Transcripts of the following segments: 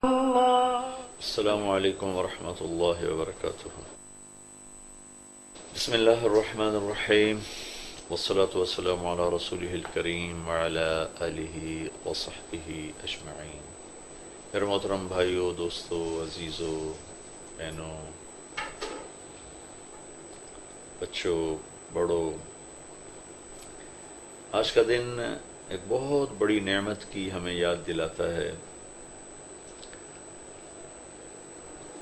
السلام علیکم ورحمۃ اللہ وبرکاتہ۔ بسم اللہ الرحمن الرحیم، والصلاة والسلام علی رسولہ الکریم وعلی آلہ وصحبہ اجمعین۔ میرے محترم بھائیو، دوستو، عزیزو، بہنوں، بچوں، بڑوں، آج کا دن ایک بہت بڑی نعمت کی ہمیں یاد دلاتا ہے،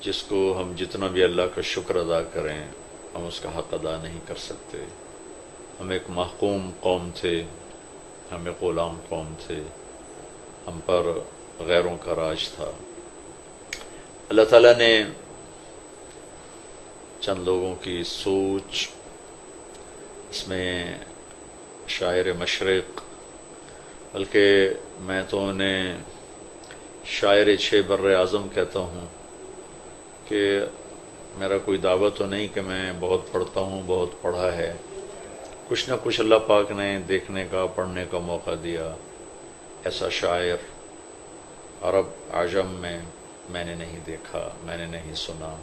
جس کو ہم جتنا بھی اللہ کا شکر ادا کریں ہم اس کا حق ادا نہیں کر سکتے۔ ہم ایک محکوم قوم تھے، ہم ایک غلام قوم تھے، ہم پر غیروں کا راج تھا۔ اللہ تعالیٰ نے چند لوگوں کی سوچ، اس میں شاعر مشرق، بلکہ میں تو انہیں شاعر چھ بر اعظم کہتا ہوں، کہ میرا کوئی دعویٰ تو نہیں کہ میں بہت پڑھتا ہوں، بہت پڑھا ہے، کچھ نہ کچھ اللہ پاک نے دیکھنے کا، پڑھنے کا موقع دیا۔ ایسا شاعر عرب عجم میں نے نہیں دیکھا، میں نے نہیں سنا۔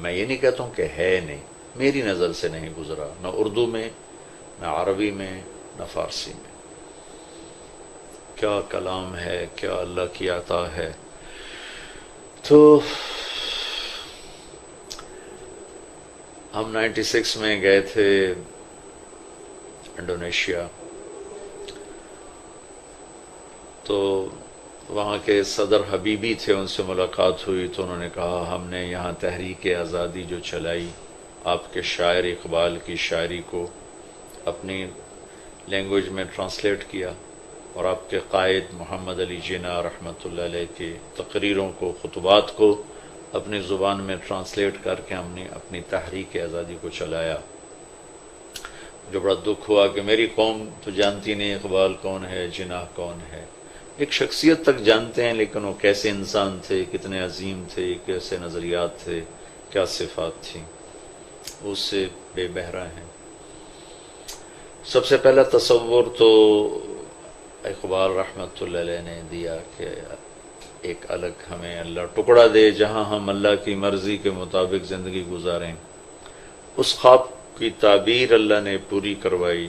میں یہ نہیں کہتا ہوں کہ ہے نہیں، میری نظر سے نہیں گزرا، نہ اردو میں، نہ عربی میں، نہ فارسی میں۔ کیا کلام ہے، کیا اللہ کی عطا ہے۔ تو ہم 96 میں گئے تھے انڈونیشیا، تو وہاں کے صدر حبیبی تھے، ان سے ملاقات ہوئی تو انہوں نے کہا ہم نے یہاں تحریک آزادی جو چلائی، آپ کے شاعر اقبال کی شاعری کو اپنی لینگویج میں ٹرانسلیٹ کیا، اور آپ کے قائد محمد علی جناح رحمۃ اللہ علیہ کی تقریروں کو، خطبات کو اپنی زبان میں ٹرانسلیٹ کر کے ہم نے اپنی تحریک آزادی کو چلایا۔ جو بڑا دکھ ہوا کہ میری قوم تو جانتی نہیں اقبال کون ہے، جناح کون ہے۔ ایک شخصیت تک جانتے ہیں، لیکن وہ کیسے انسان تھے، کتنے عظیم تھے، کیسے نظریات تھے، کیا صفات تھیں، اس سے بے بہرا ہیں۔ سب سے پہلا تصور تو اقبال رحمۃ اللہ علیہ نے دیا کہ ایک الگ ہمیں اللہ ٹکڑا دے جہاں ہم اللہ کی مرضی کے مطابق زندگی گزاریں۔ اس خواب کی تعبیر اللہ نے پوری کروائی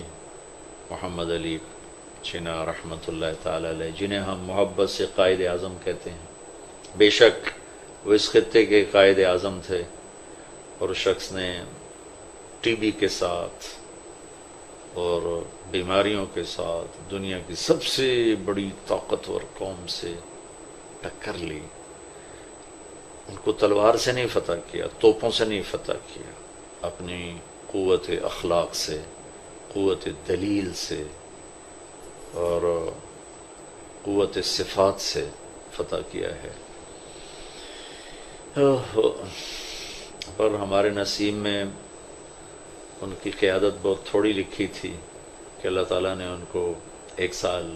محمد علی جناح رحمۃ اللہ تعالی علیہ، جنہیں ہم محبت سے قائد اعظم کہتے ہیں۔ بے شک وہ اس خطے کے قائد اعظم تھے، اور اس شخص نے ٹی بی کے ساتھ اور بیماریوں کے ساتھ دنیا کی سب سے بڑی طاقتور قوم سے ٹکر لی۔ ان کو تلوار سے نہیں فتح کیا، توپوں سے نہیں فتح کیا، اپنی قوت اخلاق سے، قوت دلیل سے اور قوت صفات سے فتح کیا ہے۔ پر ہمارے نصیب میں ان کی قیادت بہت تھوڑی لکھی تھی کہ اللہ تعالیٰ نے ان کو 1 سال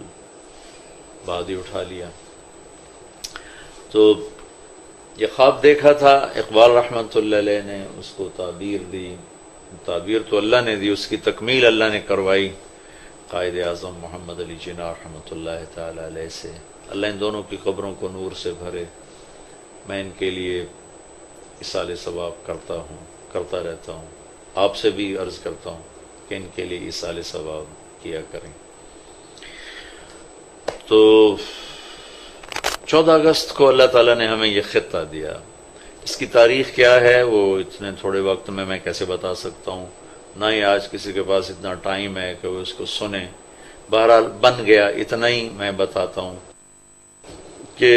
بعد ہی اٹھا لیا۔ تو یہ خواب دیکھا تھا اقبال رحمۃ اللہ علیہ نے، اس کو تعبیر دی، تعبیر تو اللہ نے دی، اس کی تکمیل اللہ نے کروائی قائد اعظم محمد علی جناح رحمۃ اللہ تعالی علیہ سے۔ اللہ ان دونوں کی قبروں کو نور سے بھرے۔ میں ان کے لیے ایصال ثواب کرتا رہتا ہوں، آپ سے بھی عرض کرتا ہوں کہ ان کے لیے ایصال ثواب کیا کریں۔ تو 14 اگست کو اللہ تعالیٰ نے ہمیں یہ خطہ دیا۔ اس کی تاریخ کیا ہے وہ اتنے تھوڑے وقت میں کیسے بتا سکتا ہوں، نہ ہی آج کسی کے پاس اتنا ٹائم ہے کہ وہ اس کو سنے۔ بہرحال بن گیا، اتنا ہی میں بتاتا ہوں کہ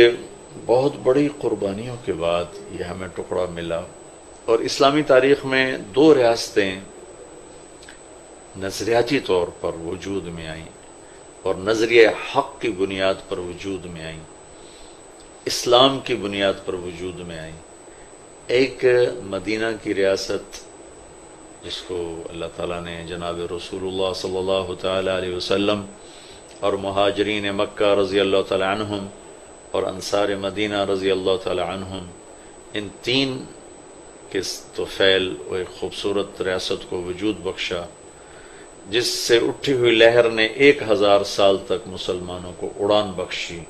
بہت بڑی قربانیوں کے بعد یہ ہمیں ٹکڑا ملا، اور اسلامی تاریخ میں 2 ریاستیں نظریاتی طور پر وجود میں آئیں اور نظریہ حق کی بنیاد پر وجود میں آئیں، اسلام کی بنیاد پر وجود میں آئیں۔ ایک مدینہ کی ریاست جس کو اللہ تعالیٰ نے جناب رسول اللہ صلی اللہ تعالی علیہ وسلم اور مہاجرین مکہ رضی اللہ تعالی عنہم اور انصار مدینہ رضی اللہ تعالی عنہم، ان 3 کے طفیل و ایک خوبصورت ریاست کو وجود بخشا، جس سے اٹھی ہوئی لہر نے 1000 سال تک مسلمانوں کو اڑان بخشی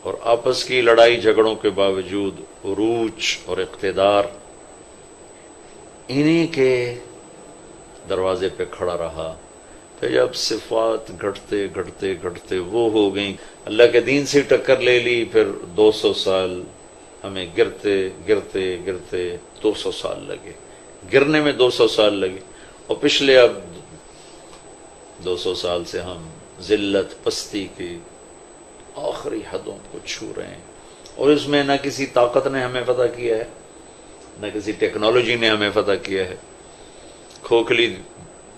اور آپس کی لڑائی جھگڑوں کے باوجود عروج اور اقتدار انہی کے دروازے پہ کھڑا رہا. پھر جب صفات گھٹتے گھٹتے گھٹتے وہ ہو گئیں، اللہ کے دین سے ٹکر لے لی، پھر 200 سال ہمیں گرتے گرتے گرتے 200 سال لگے، گرنے میں 200 سال لگے، اور پچھلے اب 200 سال سے ہم ذلت پستی کی آخری حدوں کو چھو رہے ہیں، اور اس میں نہ کسی طاقت نے ہمیں فتح کیا ہے، نہ کسی ٹیکنالوجی نے ہمیں فتح کیا ہے. کھوکھلی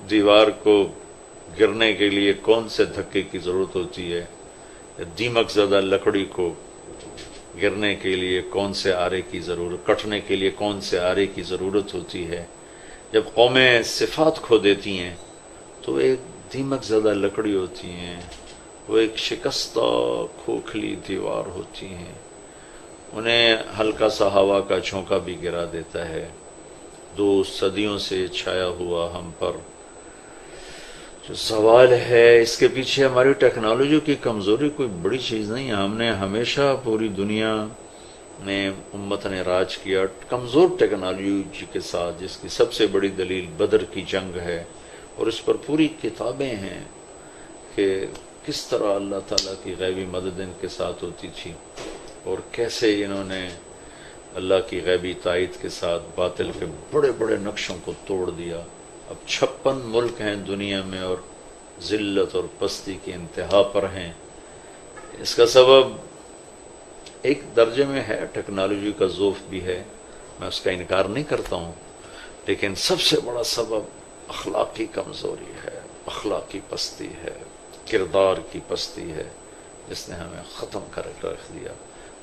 دیوار کو گرنے کے لیے کون سے دھکے کی ضرورت ہوتی ہے، دیمک زدہ لکڑی کو گرنے کے لیے کون سے آرے کی ضرورت، کٹنے کے لیے کون سے آرے کی ضرورت ہوتی ہے. جب قومیں صفات کھو دیتی ہیں تو ایک دیمک زدہ لکڑی ہوتی ہیں، وہ ایک شکستہ کھوکھلی دیوار ہوتی ہیں، انہیں ہلکا سا ہوا کا جھونکا بھی گرا دیتا ہے. 2 صدیوں سے چھایا ہوا ہم پر جو زوال ہے، اس کے پیچھے ہماری ٹیکنالوجی کی کمزوری کوئی بڑی چیز نہیں ہے. ہم نے ہمیشہ پوری دنیا میں امت نے راج کیا کمزور ٹیکنالوجی کے ساتھ، جس کی سب سے بڑی دلیل بدر کی جنگ ہے، اور اس پر پوری کتابیں ہیں کہ کس طرح اللہ تعالیٰ کی غیبی مدد ان کے ساتھ ہوتی تھی، اور کیسے انہوں نے اللہ کی غیبی تائید کے ساتھ باطل کے بڑے بڑے نقشوں کو توڑ دیا. اب 56 ملک ہیں دنیا میں اور ذلت اور پستی کی انتہا پر ہیں. اس کا سبب ایک درجے میں ہے، ٹیکنالوجی کا ذوف بھی ہے، میں اس کا انکار نہیں کرتا ہوں، لیکن سب سے بڑا سبب اخلاقی کمزوری ہے، اخلاقی پستی ہے، کردار کی پستی ہے، جس نے ہمیں ختم کر کے رکھ دیا،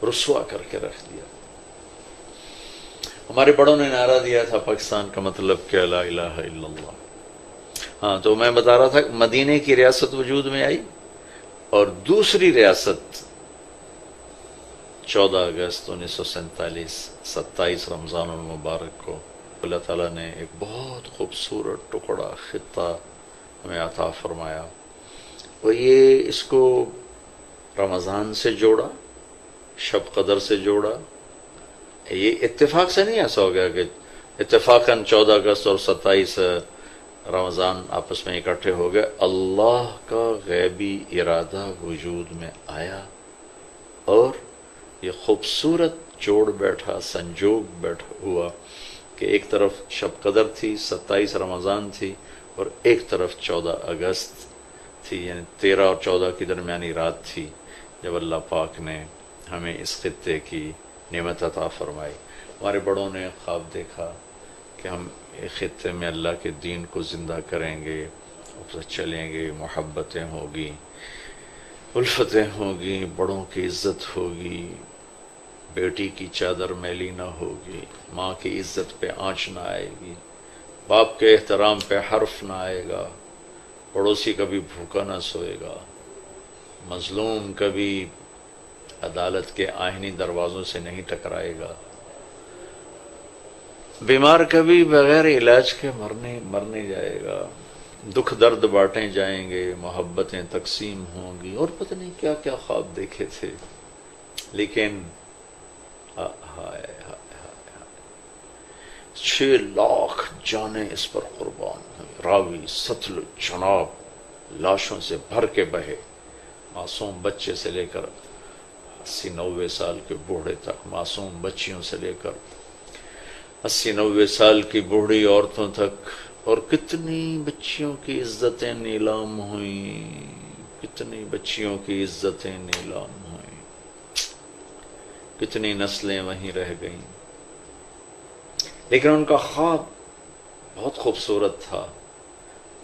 رسوا کر کے رکھ دیا. ہمارے بڑوں نے نعرہ دیا تھا پاکستان کا مطلب کیا، لا الہ الا اللہ. ہاں، تو میں بتا رہا تھا مدینے کی ریاست وجود میں آئی، اور دوسری ریاست 14 اگست 1947 27 رمضان المبارک کو اللہ تعالیٰ نے ایک بہت خوبصورت ٹکڑا خطہ ہمیں عطا فرمایا، اور یہ اس کو رمضان سے جوڑا، شب قدر سے جوڑا. یہ اتفاق سے نہیں ایسا ہو گیا کہ اتفاقاً 14 اگست اور 27 رمضان آپس میں اکٹھے ہو گئے. اللہ کا غیبی ارادہ وجود میں آیا، اور یہ خوبصورت جوڑ بیٹھا، سنجوگ بیٹھا ہوا کہ ایک طرف شب قدر تھی، 27 رمضان تھی، اور ایک طرف 14 اگست تھی، یعنی 13 اور 14 کی درمیانی رات تھی جب اللہ پاک نے ہمیں اس خطے کی نعمت عطا فرمائی. ہمارے بڑوں نے خواب دیکھا کہ ہم ایک خطے میں اللہ کے دین کو زندہ کریں گے، چلیں گے، محبتیں ہوگی، الفتیں ہوگی، بڑوں کی عزت ہوگی، بیٹی کی چادر میلی نہ ہوگی، ماں کی عزت پہ آنچ نہ آئے گی، باپ کے احترام پہ حرف نہ آئے گا، پڑوسی کبھی بھوکا نہ سوئے گا، مظلوم کبھی عدالت کے آئینی دروازوں سے نہیں ٹکرائے گا، بیمار کبھی بغیر علاج کے مرنے جائے گا، دکھ درد بانٹے جائیں گے، محبتیں تقسیم ہوں گی، اور پتہ نہیں کیا کیا خواب دیکھے تھے. لیکن 6 لاکھ جانیں اس پر قربان ہوئی. راوی ستلج جناب لاشوں سے بھر کے بہے، معصوم بچے سے لے کر 80-90 سال کے بوڑھے تک، معصوم بچیوں سے لے کر 80-90 سال کی بوڑھی عورتوں تک، اور کتنی بچیوں کی عزتیں نیلام ہوئیں، کتنی بچیوں کی عزتیں نیلام ہوئیں، کتنی نسلیں وہیں رہ گئیں. لیکن ان کا خواب بہت خوبصورت تھا،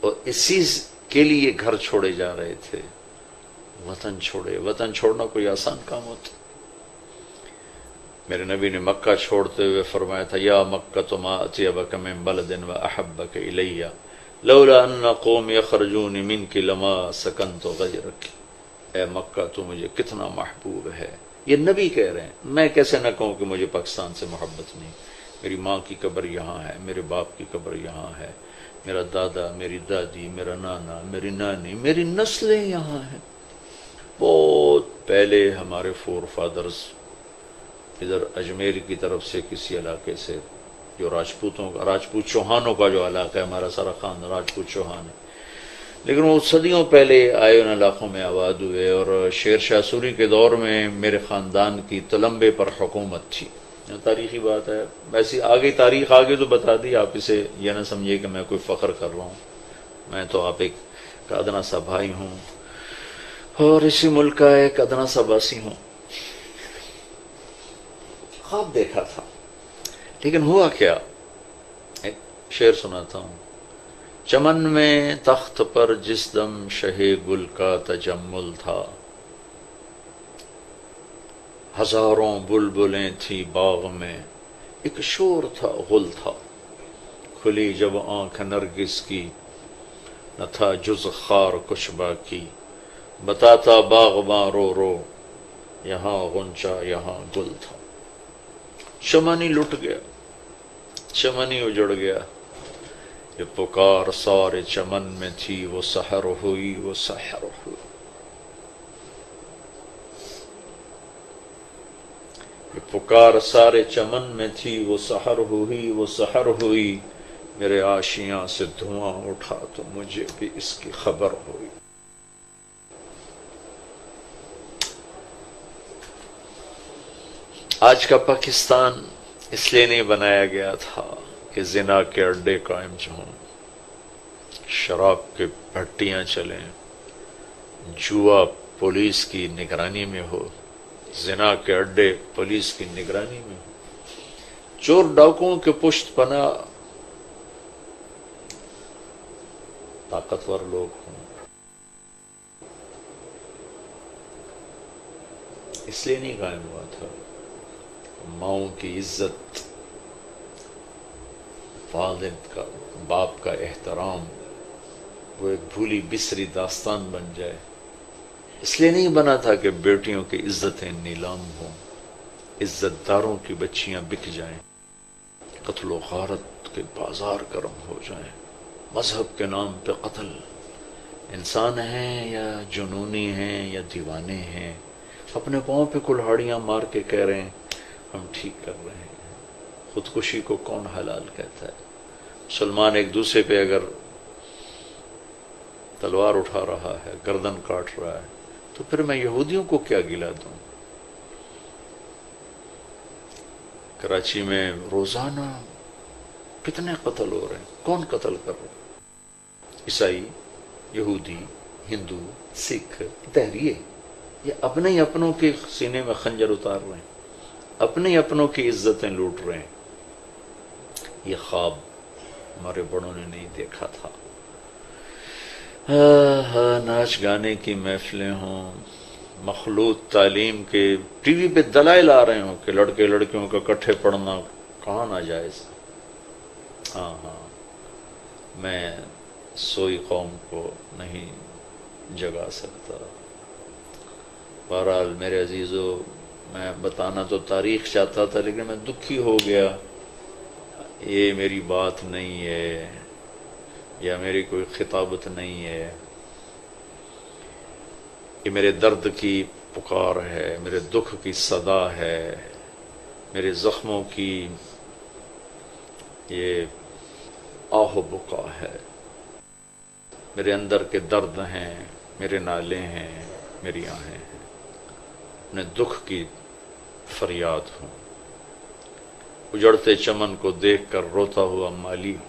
اور اسی کے لیے گھر چھوڑے جا رہے تھے، وطن چھوڑے. وطن چھوڑنا کوئی آسان کام ہوتا؟ میرے نبی نے مکہ چھوڑتے ہوئے فرمایا تھا، یا مکہ ما اطیبک من بلد و احبک الی لولا ان قوم یخرجون منک لما سکنت غیرک. اے مکہ تو مجھے کتنا محبوب ہے. یہ نبی کہہ رہے ہیں، میں کیسے نہ کہوں کہ مجھے پاکستان سے محبت نہیں. میری ماں کی قبر یہاں ہے، میرے باپ کی قبر یہاں ہے، میرا دادا، میری دادی، میرا نانا، میری نانی، میری نسلیں یہاں ہیں. بہت پہلے ہمارے فور فادرز ادھر اجمیر کی طرف سے کسی علاقے سے، جو راجپوت چوہانوں کا جو علاقہ ہے، ہمارا سارا خاندان راجپوت چوہان ہے، لیکن وہ صدیوں پہلے آئے، ان علاقوں میں آباد ہوئے، اور شیر شاہ سوری کے دور میں میرے خاندان کی تلمبے پر حکومت تھی۔ تاریخی بات ہے، ویسی آگے تاریخ آگے تو بتا دی، آپ اسے یہ نہ سمجھیے کہ میں کوئی فخر کر رہا ہوں، میں تو آپ ایک ادنا سا بھائی ہوں اور اسی ملک کا ایک ادنا سا باسی ہوں۔ خواب دیکھا تھا، لیکن ہوا کیا؟ ایک شعر سناتا ہوں۔ چمن میں تخت پر جس دم شہ گل کا تجمل تھا، ہزاروں بلبلیں تھی باغ میں، ایک شور تھا غل تھا، کھلی جب آنکھ نرگس کی، نہ تھا جز خار کچھ باقی، بتاتا باغباں رو رو، یہاں غنچہ یہاں گل تھا۔ چمن ہی لٹ گیا، چمن ہی اجڑ گیا، یہ پکار سارے چمن میں تھی، وہ سحر ہوئی، وہ سحر ہوئی۔ یہ پکار سارے چمن میں تھی، وہ سحر ہوئی، وہ سحر ہوئی، میرے آشیاں سے دھواں اٹھا تو مجھے بھی اس کی خبر ہوئی۔ آج کا پاکستان اس لیے نہیں بنایا گیا تھا کہ زنا کے اڈے قائم ہوں، شراب کے بھٹیاں چلیں، جوا پولیس کی نگرانی میں ہو، زنا کے اڈے پولیس کی نگرانی میں ہو، چور ڈاکوؤں کے پشت پناہ طاقتور لوگ ہوں۔ اس لیے نہیں قائم ہوا تھا۔ ماؤں کی عزت، والد کا، باپ کا احترام، وہ ایک بھولی بسری داستان بن جائے۔ اس لیے نہیں بنا تھا کہ بیٹیوں کی عزتیں نیلام ہوں، عزت داروں کی بچیاں بک جائیں، قتل و غارت کے بازار گرم ہو جائیں، مذہب کے نام پہ قتل۔ انسان ہیں یا جنونی ہیں یا دیوانے ہیں، اپنے پاؤں پہ کلہاڑیاں مار کے کہہ رہے ہیں ہم ٹھیک کر رہے ہیں۔ خودکشی کو کون حلال کہتا ہے؟ مسلمان ایک دوسرے پہ اگر تلوار اٹھا رہا ہے، گردن کاٹ رہا ہے، تو پھر میں یہودیوں کو کیا گلا دوں؟ کراچی میں روزانہ کتنے قتل ہو رہے ہیں، کون قتل کر رہا ہے؟ عیسائی، یہودی، ہندو، سکھ، دہریے، یہ اپنے ہی اپنوں کے سینے میں خنجر اتار رہے ہیں، اپنے ہی اپنوں کی عزتیں لوٹ رہے ہیں۔ یہ خواب ہمارے بڑوں نے نہیں دیکھا تھا۔ ناچ گانے کی محفلیں ہوں، مخلوط تعلیم کے ٹی وی پہ دلائل آ رہے ہوں کہ لڑکے لڑکیوں کا اکٹھے پڑھنا کہاں ناجائز۔ ہاں میں سوئی قوم کو نہیں جگا سکتا۔ بہرحال میرے عزیزو، میں بتانا تو تاریخ چاہتا تھا، لیکن میں دکھی ہو گیا۔ یہ میری بات نہیں ہے یا میری کوئی خطابت نہیں ہے، یہ میرے درد کی پکار ہے، میرے دکھ کی صدا ہے، میرے زخموں کی یہ آہ و بکا ہے، میرے اندر کے درد ہیں، میرے نالے ہیں، میری آہیں ہیں، اپنے دکھ کی فریاد ہوں۔ اجڑتے چمن کو دیکھ کر روتا ہوا مالی ہوں۔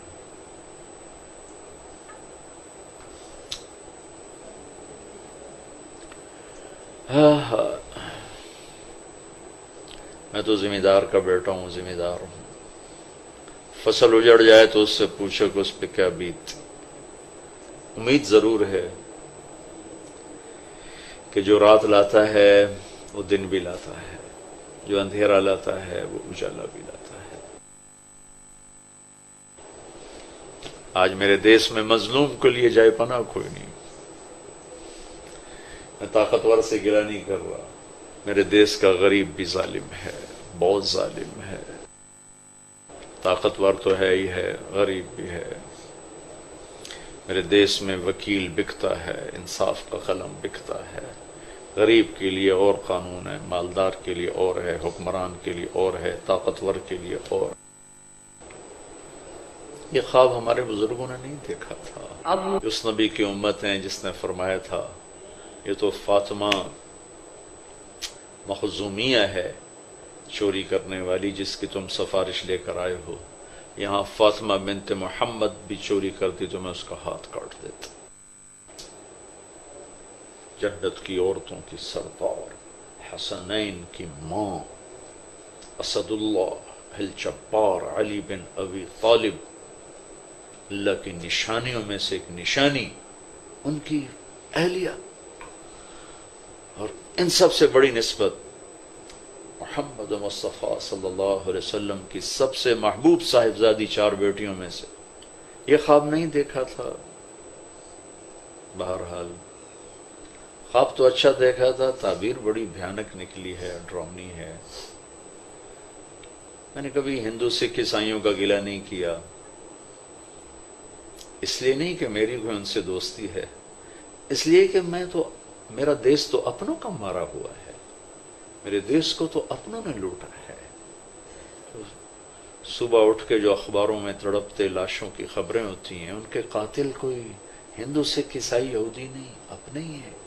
میں تو ذمہ دار کا بیٹا ہوں، ذمہ دار ہوں۔ فصل اجڑ جائے تو اس سے پوچھو کہ اس پہ کیا بیت۔ امید ضرور ہے کہ جو رات لاتا ہے وہ دن بھی لاتا ہے، جو اندھیرا لاتا ہے وہ اجالا بھی لاتا ہے۔ آج میرے دیس میں مظلوم کے لیے جائے پناہ کوئی نہیں۔ میں طاقتور سے گلہ نہیں کر رہا، میرے دیس کا غریب بھی ظالم ہے، بہت ظالم ہے۔ طاقتور تو ہے ہی ہے، غریب بھی ہے۔ میرے دیس میں وکیل بکتا ہے، انصاف کا قلم بکتا ہے، غریب کے لیے اور قانون ہے، مالدار کے لیے اور ہے، حکمران کے لیے اور ہے، طاقتور کے لیے اور۔ یہ خواب ہمارے بزرگوں نے نہیں دیکھا تھا۔ اس نبی کی امت ہیں جس نے فرمایا تھا یہ تو فاطمہ مخزومیہ ہے چوری کرنے والی جس کی تم سفارش لے کر آئے ہو، یہاں فاطمہ بنت محمد بھی چوری کرتی تو میں اس کا ہاتھ کاٹ دیتا۔ جنت کی عورتوں کی سردار، حسنین کی ماں، اسد اللہ الجبار علی بن ابی طالب، اللہ کی نشانیوں میں سے ایک نشانی ان کی اہلیہ، اور ان سب سے بڑی نسبت محمد مصطفیٰ صلی اللہ علیہ وسلم کی سب سے محبوب صاحبزادی 4 بیٹیوں میں سے۔ یہ خواب نہیں دیکھا تھا۔ بہرحال خواب تو اچھا دیکھا تھا، تعبیر بڑی بھیانک نکلی ہے، ڈراؤنی ہے۔ میں نے کبھی ہندو سکھ عیسائیوں کا گلہ نہیں کیا، اس لیے نہیں کہ میری کوئی ان سے دوستی ہے، اس لیے کہ میرا دیس تو اپنوں کا مارا ہوا ہے، میرے دیس کو تو اپنوں نے لوٹا ہے۔ صبح اٹھ کے جو اخباروں میں تڑپتے لاشوں کی خبریں ہوتی ہیں، ان کے قاتل کوئی ہندو سکھ عیسائی یہودی نہیں، اپنے ہی ہیں۔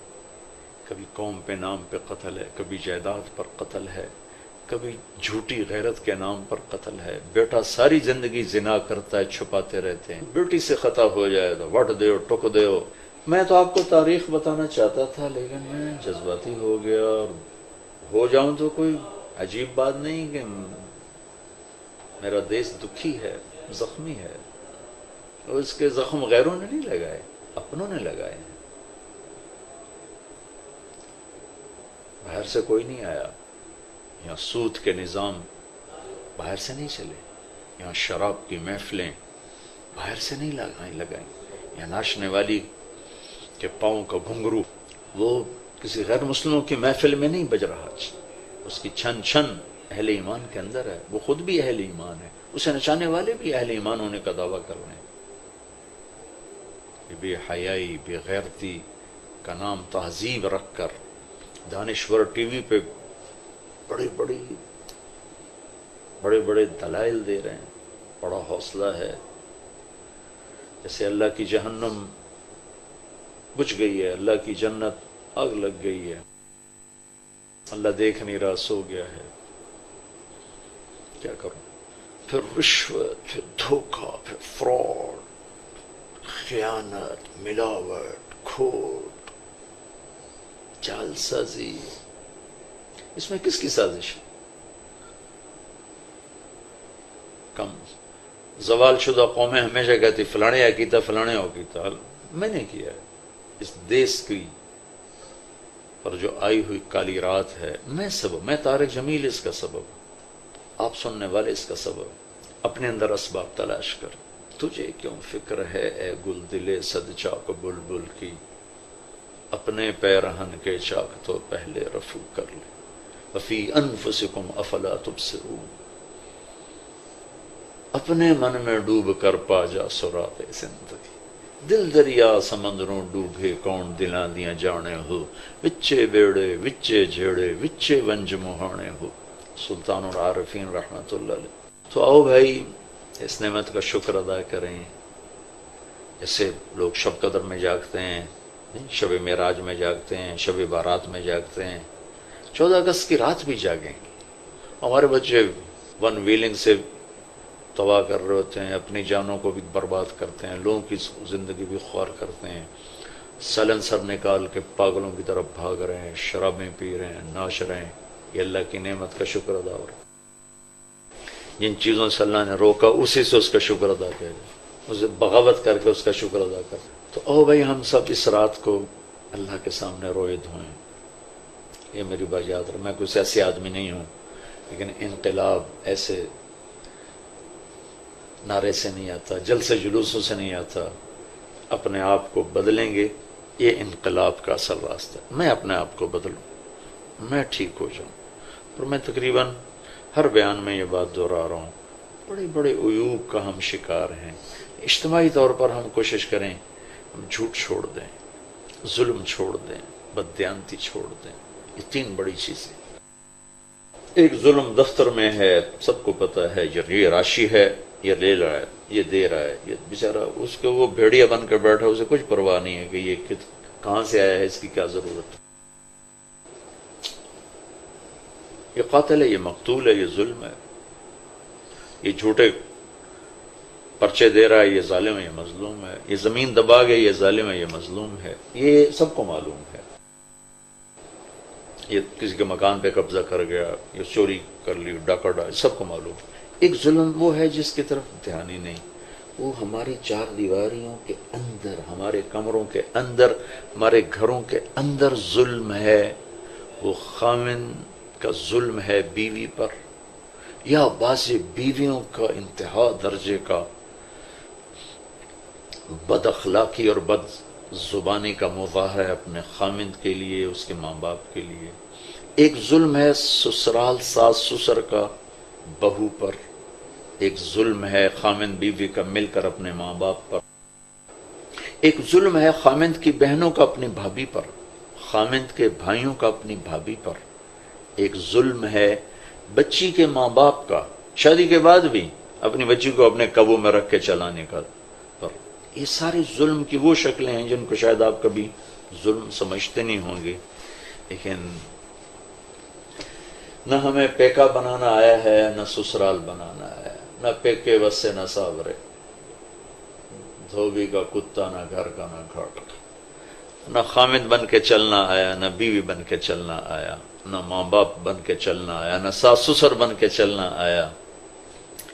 کبھی قوم پہ نام پہ قتل ہے، کبھی جائیداد پر قتل ہے، کبھی جھوٹی غیرت کے نام پر قتل ہے۔ بیٹا ساری زندگی زنا کرتا ہے، چھپاتے رہتے ہیں، بیٹی سے خطا ہو جائے تو وٹ دیو ٹک دیو۔ میں تو آپ کو تاریخ بتانا چاہتا تھا لیکن میں جذباتی ہو گیا، اور ہو جاؤں تو کوئی عجیب بات نہیں کہ میرا دیس دکھی ہے، زخمی ہے، اور اس کے زخم غیروں نے نہیں لگائے، اپنوں نے لگائے ہیں۔ باہر سے کوئی نہیں آیا، یہاں سود کے نظام باہر سے نہیں چلے، یہاں شراب کی محفلیں باہر سے نہیں لگائیں، یہاں ناچنے والی کے پاؤں کا گھنگرو وہ کسی غیر مسلموں کی محفل میں نہیں بج رہا، اس کی چھن چھن اہل ایمان کے اندر ہے، وہ خود بھی اہل ایمان ہے، اسے نچانے والے بھی اہل ایمان ہونے کا دعویٰ کر رہے ہیں۔ بے حیائی، بے غیرتی کا نام تہذیب رکھ کر دانشور ٹی وی پہ بڑے بڑے دلائل دے رہے ہیں، بڑا حوصلہ ہے، جیسے اللہ کی جہنم بجھ گئی ہے، اللہ کی جنت آگ لگ گئی ہے، اللہ دیکھ نہیں رہا، سو گیا ہے، کیا کروں؟ پھر رشوت، پھر دھوکہ، پھر فراڈ، خیانت، ملاوٹ، کھوٹ، جال سازی، اس میں کس کی سازش ہے؟ کم زوال شدہ قومیں ہمیشہ کہتی فلانے یا کیتا، فلانے ہو کیتا، میں نے کیا ہے۔ اس دیس کی پر جو آئی ہوئی کالی رات ہے، میں طارق جمیل اس کا سبب، آپ سننے والے اس کا سبب۔ اپنے اندر اسباب تلاش کر۔ تجھے کیوں فکر ہے اے گل دلے صد چاک بلبل کی، اپنے پیرہن کے چاک تو پہلے رفو کر لے، وفی انفسکم افلا تبصرون، اپنے من میں ڈوب کر پا جا سراغ زندگی، دل دریا سمندروں ڈوبے کون دلاں دیاں جانے ہو، وچے بیڑے وچے جھیڑے وچے ونج مہانے ہو۔ سلطان العارفین رحمت اللہ علیہ۔ تو آؤ بھائی اس نعمت کا شکر ادا کریں، جیسے لوگ شب قدر میں جاگتے ہیں، شب معراج میں جاگتے ہیں، شب بارات میں جاگتے ہیں، 14 اگست کی رات بھی جاگیں گے۔ ہمارے بچے ون ویلنگ سے تباہ کر رہے ہوتے ہیں، اپنی جانوں کو بھی برباد کرتے ہیں، لوگوں کی زندگی بھی خوار کرتے ہیں، سلنسر نکال کے پاگلوں کی طرف بھاگ رہے ہیں، شرابیں پی رہے ہیں، ناچ رہے ہیں۔ یہ اللہ کی نعمت کا شکر ادا ہو رہا ہے۔ جن چیزوں سے اللہ نے روکا اسی سے اس کا شکر ادا کرے، اسے بغاوت کر کے اس کا شکر ادا کر۔ تو او بھائی ہم سب اس رات کو اللہ کے سامنے روئے دھوئیں۔ یہ میری بات یاد رہے، میں کوئی ایسے آدمی نہیں ہوں، لیکن انقلاب ایسے نعرے سے نہیں آتا، جلسے جلوسوں سے نہیں آتا، اپنے آپ کو بدلیں گے، یہ انقلاب کا اصل راستہ ہے۔ میں اپنے آپ کو بدلوں، میں ٹھیک ہو جاؤں۔ اور میں تقریباً ہر بیان میں یہ بات دہرا رہا ہوں، بڑے بڑے عیوب کا ہم شکار ہیں۔ اجتماعی طور پر ہم کوشش کریں، ہم جھوٹ چھوڑ دیں، ظلم چھوڑ دیں، بددیانتی چھوڑ دیں. یہ تین بڑی چیزیں. ایک ظلم دفتر میں ہے، سب کو پتہ ہے، یہ راشی ہے، یہ لے رہا ہے، یہ دے رہا ہے، یہ بیچارہ اس کو وہ بھیڑیا بن کر بیٹھا، اسے کچھ پرواہ نہیں ہے کہ یہ کہاں سے آیا ہے، اس کی کیا ضرورت ہے. یہ قاتل ہے، یہ مقتول ہے، یہ ظلم ہے. یہ جھوٹے پرچے دے رہا ہے، یہ ظالم ہے، یہ مظلوم ہے. یہ زمین دبا گیا، یہ ظالم ہے، یہ مظلوم ہے. یہ سب کو معلوم ہے. یہ کسی کے مکان پہ قبضہ کر گیا، یہ چوری کر لی، ڈاکہ ڈال، سب کو معلوم. ایک ظلم وہ ہے جس کی طرف دھیان ہی نہیں. وہ ہماری چار دیواریوں کے اندر، ہمارے کمروں کے اندر، ہمارے گھروں کے اندر ظلم ہے. وہ خامن کا ظلم ہے بیوی پر، یا بعض بیویوں کا انتہا درجے کا بد اخلاقی اور بد زبانی کا مظاہرہ ہے اپنے خامند کے لیے، اس کے ماں باپ کے لیے. ایک ظلم ہے سسرال ساس سسر کا بہو پر. ایک ظلم ہے خامند بیوی کا مل کر اپنے ماں باپ پر. ایک ظلم ہے خامند کی بہنوں کا اپنی بھابھی پر، خامند کے بھائیوں کا اپنی بھابھی پر. ایک ظلم ہے بچی کے ماں باپ کا شادی کے بعد بھی اپنی بچی کو اپنے قابو میں رکھ کے چلانے کا پر. یہ ساری ظلم کی وہ شکلیں ہیں جن کو شاید آپ کبھی ظلم سمجھتے نہیں ہوں گے. لیکن نہ ہمیں پیکا بنانا آیا ہے، نہ سسرال بنانا ہے. نہ پیکے بس سے نہ ساورے، دھوبی کا کتا نہ گھر کا نہ گھاٹ. نہ خامد بن کے چلنا آیا، نہ بیوی بن کے چلنا آیا، نہ ماں باپ بن کے چلنا آیا، نہ ساس سسر بن کے چلنا آیا.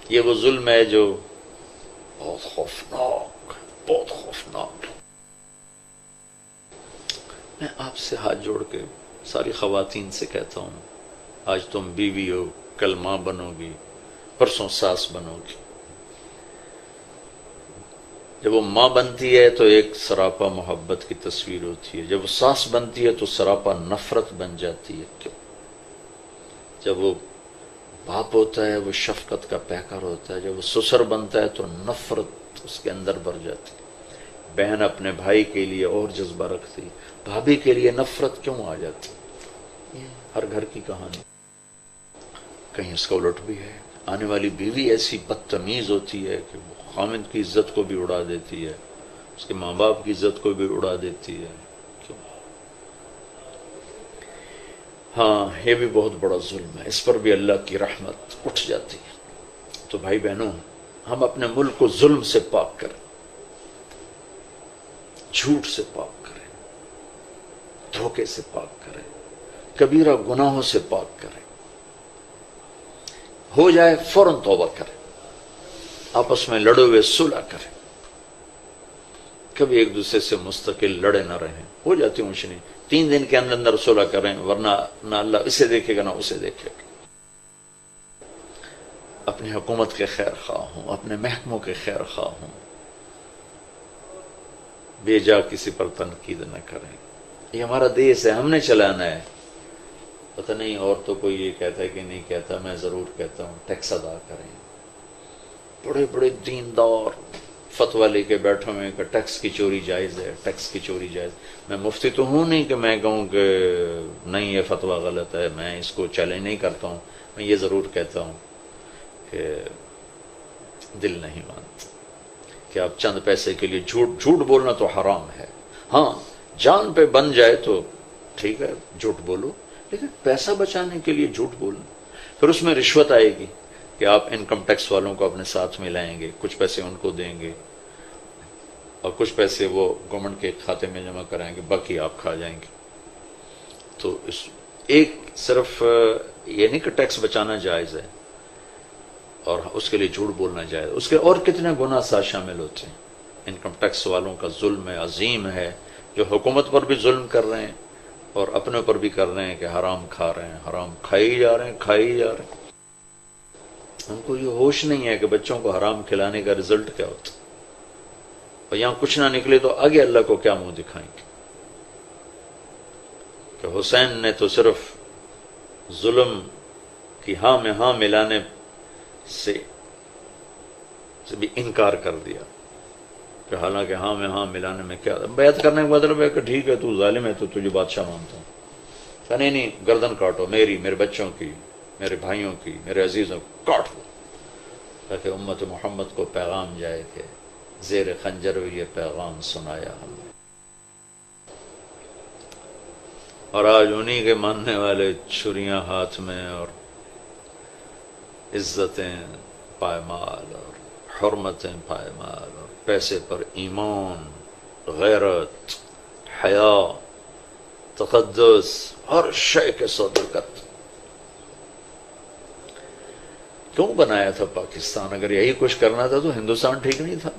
یہ وہ ظلم ہے جو بہت خوفناک، بہت خوفناک. میں آپ سے ہاتھ جوڑ کے ساری خواتین سے کہتا ہوں، آج تم بیوی ہو، کل ماں بنو گی، پرسوں ساس بنو گی. جب وہ ماں بنتی ہے تو ایک سراپا محبت کی تصویر ہوتی ہے، جب وہ ساس بنتی ہے تو سراپا نفرت بن جاتی ہے. کیوں؟ جب وہ باپ ہوتا ہے وہ شفقت کا پیکر ہوتا ہے، جب وہ سسر بنتا ہے تو نفرت اس کے اندر بھر جاتی. بہن اپنے بھائی کے لیے اور جذبہ رکھتی، بھابھی کے لیے نفرت کیوں آ جاتی؟ یہ ہر گھر کی کہانی. کہیں اس کا الٹ بھی ہے. آنے والی بیوی ایسی بدتمیز ہوتی ہے کہ وہ خامد کی عزت کو بھی اڑا دیتی ہے، اس کے ماں باپ کی عزت کو بھی اڑا دیتی ہے. کیوں؟ ہاں، یہ بھی بہت بڑا ظلم ہے. اس پر بھی اللہ کی رحمت اٹھ جاتی ہے. تو بھائی بہنوں، ہم اپنے ملک کو ظلم سے پاک کریں، جھوٹ سے پاک کریں، دھوکے سے پاک کریں، کبیرہ گناہوں سے پاک کریں. ہو جائے فوراً توبہ کریں، آپس میں لڑے ہوئے صلح کریں. کبھی ایک دوسرے سے مستقل لڑے نہ رہیں. ہو جاتی اونچ نہیں، 3 دن کے اندر اندر صلح کریں، ورنہ نہ اللہ اسے دیکھے گا نہ اسے دیکھے گا. اپنی حکومت کے خیر خواہ ہوں، اپنے محکموں کے خیر خواہ ہوں، بے جا کسی پر تنقید نہ کریں. یہ ہمارا دیس ہے، ہم نے چلانا ہے. پتہ نہیں اور تو کوئی یہ کہتا ہے کہ نہیں کہتا، میں ضرور کہتا ہوں، ٹیکس ادا کریں. بڑے بڑے دیندار فتویٰ لے کے بیٹھے ہوئے کہ ٹیکس کی چوری جائز ہے، ٹیکس کی چوری جائز. میں مفتی تو ہوں نہیں کہ میں کہوں کہ نہیں یہ فتویٰ غلط ہے، میں اس کو چیلنج نہیں کرتا ہوں. میں یہ ضرور کہتا ہوں کہ دل نہیں مانتا کہ آپ چند پیسے کے لیے جھوٹ بولنا تو حرام ہے. ہاں، جان پہ بن جائے تو ٹھیک ہے، جھوٹ بولو، لیکن پیسہ بچانے کے لیے جھوٹ بولنا. پھر اس میں رشوت آئے گی کہ آپ انکم ٹیکس والوں کو اپنے ساتھ میں لائیں گے، کچھ پیسے ان کو دیں گے اور کچھ پیسے وہ گورنمنٹ کے کھاتے میں جمع کرائیں گے، باقی آپ کھا جائیں گے. تو اس ایک صرف یہ نہیں کہ ٹیکس بچانا جائز ہے اور اس کے لیے جھوٹ بولنا جائز ہے، اس کے اور کتنے گناہ ساتھ شامل ہوتے ہیں. انکم ٹیکس والوں کا ظلم ہے، عظیم ہے، جو حکومت پر بھی ظلم کر رہے ہیں اور اپنے اوپر بھی کر رہے ہیں کہ حرام کھا رہے ہیں، حرام کھائی جا رہے ہیں، کھائی جا رہے ہیں. ان کو یہ ہوش نہیں ہے کہ بچوں کو حرام کھلانے کا رزلٹ کیا ہوتا ہے، اور یہاں کچھ نہ نکلے تو آگے اللہ کو کیا منہ دکھائیں گے. کہ حسین نے تو صرف ظلم کی ہاں میں ہاں ملانے سے بھی انکار کر دیا، کہ حالانکہ ہاں میں ہاں ملانے میں کیا، بیعت کرنے کا مطلب ہے کہ ٹھیک ہے تو ظالم ہے تو تجھے بادشاہ مانتا ہوں، کہ نہیں گردن کاٹو، میری، میرے بچوں کی، میرے بھائیوں کی، میرے عزیزوں کو کاٹ دو، تاکہ امت محمد کو پیغام جائے کہ زیر خنجر بھی یہ پیغام سنایا ہم نے۔ اور آج انہی کے ماننے والے چھریاں ہاتھ میں اور عزتیں پائمال اور حرمتیں پائمال اور پیسے پر ایمان، غیرت، حیا، تقدس، ہر شے کے صدقت۔ کیوں بنایا تھا پاکستان؟ اگر یہی کچھ کرنا تھا تو ہندوستان ٹھیک نہیں تھا،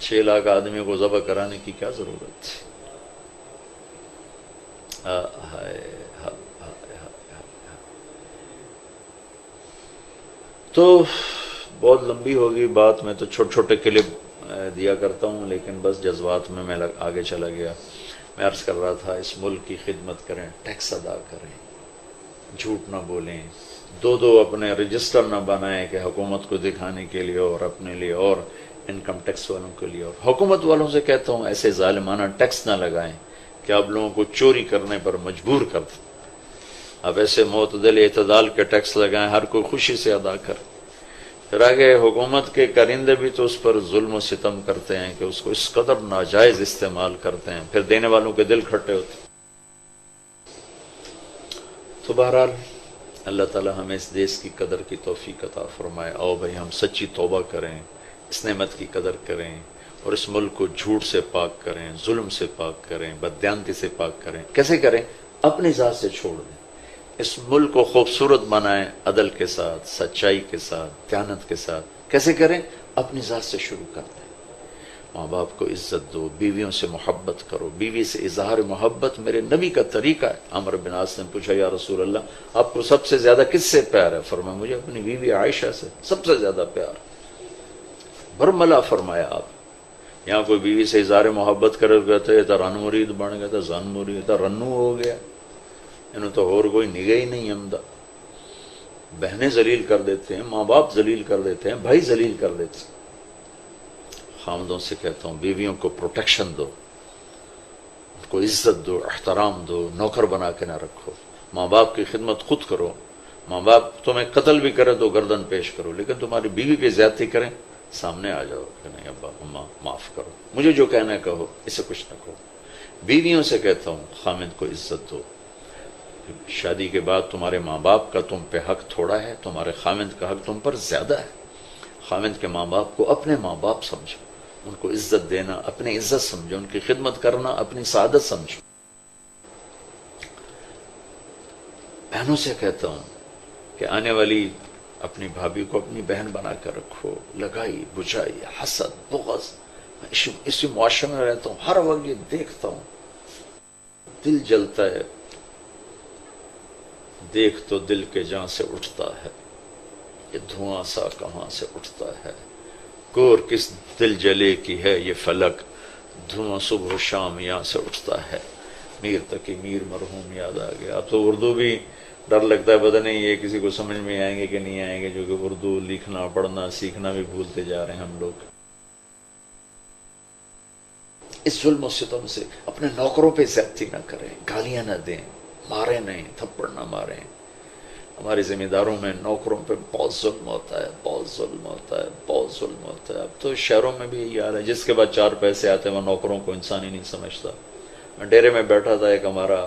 6 لاکھ آدمیوں کو ذبح کرانے کی کیا ضرورت تھی؟ تو بہت لمبی ہوگی بات، میں تو چھوٹے چھوٹے کلپ دیا کرتا ہوں، لیکن بس جذبات میں آگے چلا گیا۔ میں عرض کر رہا تھا اس ملک کی خدمت کریں، ٹیکس ادا کریں، جھوٹ نہ بولیں، دو اپنے رجسٹر نہ بنائیں کہ حکومت کو دکھانے کے لیے اور اپنے لیے اور انکم ٹیکس والوں کے لیے، اور حکومت والوں سے کہتا ہوں ایسے ظالمانہ ٹیکس نہ لگائیں کہ آپ لوگوں کو چوری کرنے پر مجبور کر دیں۔ اب ایسے معتدل اعتدال کے ٹیکس لگائیں، ہر کوئی خوشی سے ادا کر۔ پھر آگے حکومت کے کرندے بھی تو اس پر ظلم و ستم کرتے ہیں کہ اس کو اس قدر ناجائز استعمال کرتے ہیں، پھر دینے والوں کے دل کھٹے ہوتے ہیں۔ تو بہرحال اللہ تعالی ہمیں اس دیش کی قدر کی توفیق عطا فرمائے۔ آؤ بھائی ہم سچی توبہ کریں، اس نعمت کی قدر کریں اور اس ملک کو جھوٹ سے پاک کریں، ظلم سے پاک کریں، بددیانتی سے پاک کریں۔ کیسے کریں؟ اپنی ذات سے چھوڑ دیں، اس ملک کو خوبصورت بنائیں، عدل کے ساتھ، سچائی کے ساتھ، دیانت کے ساتھ۔ کیسے کریں؟ اپنی ذات سے شروع کر دیں۔ ماں باپ کو عزت دو، بیویوں سے محبت کرو، بیوی سے اظہار محبت میرے نبی کا طریقہ ہے۔ عمرو بن عاص نے پوچھا یا رسول اللہ آپ کو سب سے زیادہ کس سے پیار ہے؟ فرمایا مجھے اپنی بیوی عائشہ سے سب سے زیادہ پیار۔ برملا فرمایا آپ، یہاں کوئی بیوی سے اظہار محبت کرے گیا تھا تو رن مرید بن گیا تھا، زن مرید تھا، رنو ہو گیا، انہوں تو اور کوئی نگاہ ہی نہیں عمدہ۔ بہنیں ذلیل کر دیتے ہیں، ماں باپ ذلیل کر دیتے ہیں، بھائی ذلیل کر دیتے ہیں۔ خامدوں سے کہتا ہوں بیویوں کو پروٹیکشن دو، ان کو عزت دو، احترام دو، نوکر بنا کے نہ رکھو۔ ماں باپ کی خدمت خود کرو، ماں باپ تمہیں قتل بھی کرے تو گردن پیش کرو، لیکن تمہاری بیوی پہ زیادتی کریں سامنے آ جاؤ کہ نہیں ابا اماں معاف کرو، مجھے جو کہنا ہے کہو، اسے کچھ نہ کہو۔ بیویوں سے کہتا ہوں خامد کو عزت دو، شادی کے بعد تمہارے ماں باپ کا تم پہ حق تھوڑا ہے، تمہارے خامد کا حق تم پر زیادہ ہے۔ خامد کے ماں باپ کو اپنے ماں باپ سمجھو، ان کو عزت دینا اپنی عزت سمجھو، ان کی خدمت کرنا اپنی سعادت سمجھو۔ بہنوں سے کہتا ہوں کہ آنے والی اپنی بھابھی کو اپنی بہن بنا کر رکھو۔ لگائی بجھائی، حسد، بغض، اسی معاشرے میں رہتا ہوں، ہر وقت یہ دیکھتا ہوں، دل جلتا ہے، دیکھ تو دل کے جان سے اٹھتا ہے، یہ دھواں سا کہاں سے اٹھتا ہے، کور کس دل جلے کی ہے یہ فلک، دھواں صبح و شام یہاں سے اٹھتا ہے۔ میر تقی میر مرحوم یاد آ گیا۔ اب تو اردو بھی ڈر لگتا ہے، پتہ نہیں یہ کسی کو سمجھ میں آئیں گے کہ نہیں آئیں گے، جو کہ اردو لکھنا پڑھنا سیکھنا بھی بھولتے جا رہے ہیں ہم لوگ۔ اس ظلم و ستم سے اپنے نوکروں پہ زیادتی نہ کریں، گالیاں نہ دیں، مارے نہیں، تھپڑ نہ ماریں۔ ہمارے ذمہ داروں میں نوکروں پہ بہت ظلم ہوتا ہے، بہت ظلم ہوتا ہے، بہت ظلم ہوتا ہے۔ اب تو شہروں میں بھی یہی حال ہے، جس کے بعد 4 پیسے آتے ہیں وہ نوکروں کو انسان ہی نہیں سمجھتا۔ میں ڈیرے میں بیٹھا تھا، ایک ہمارا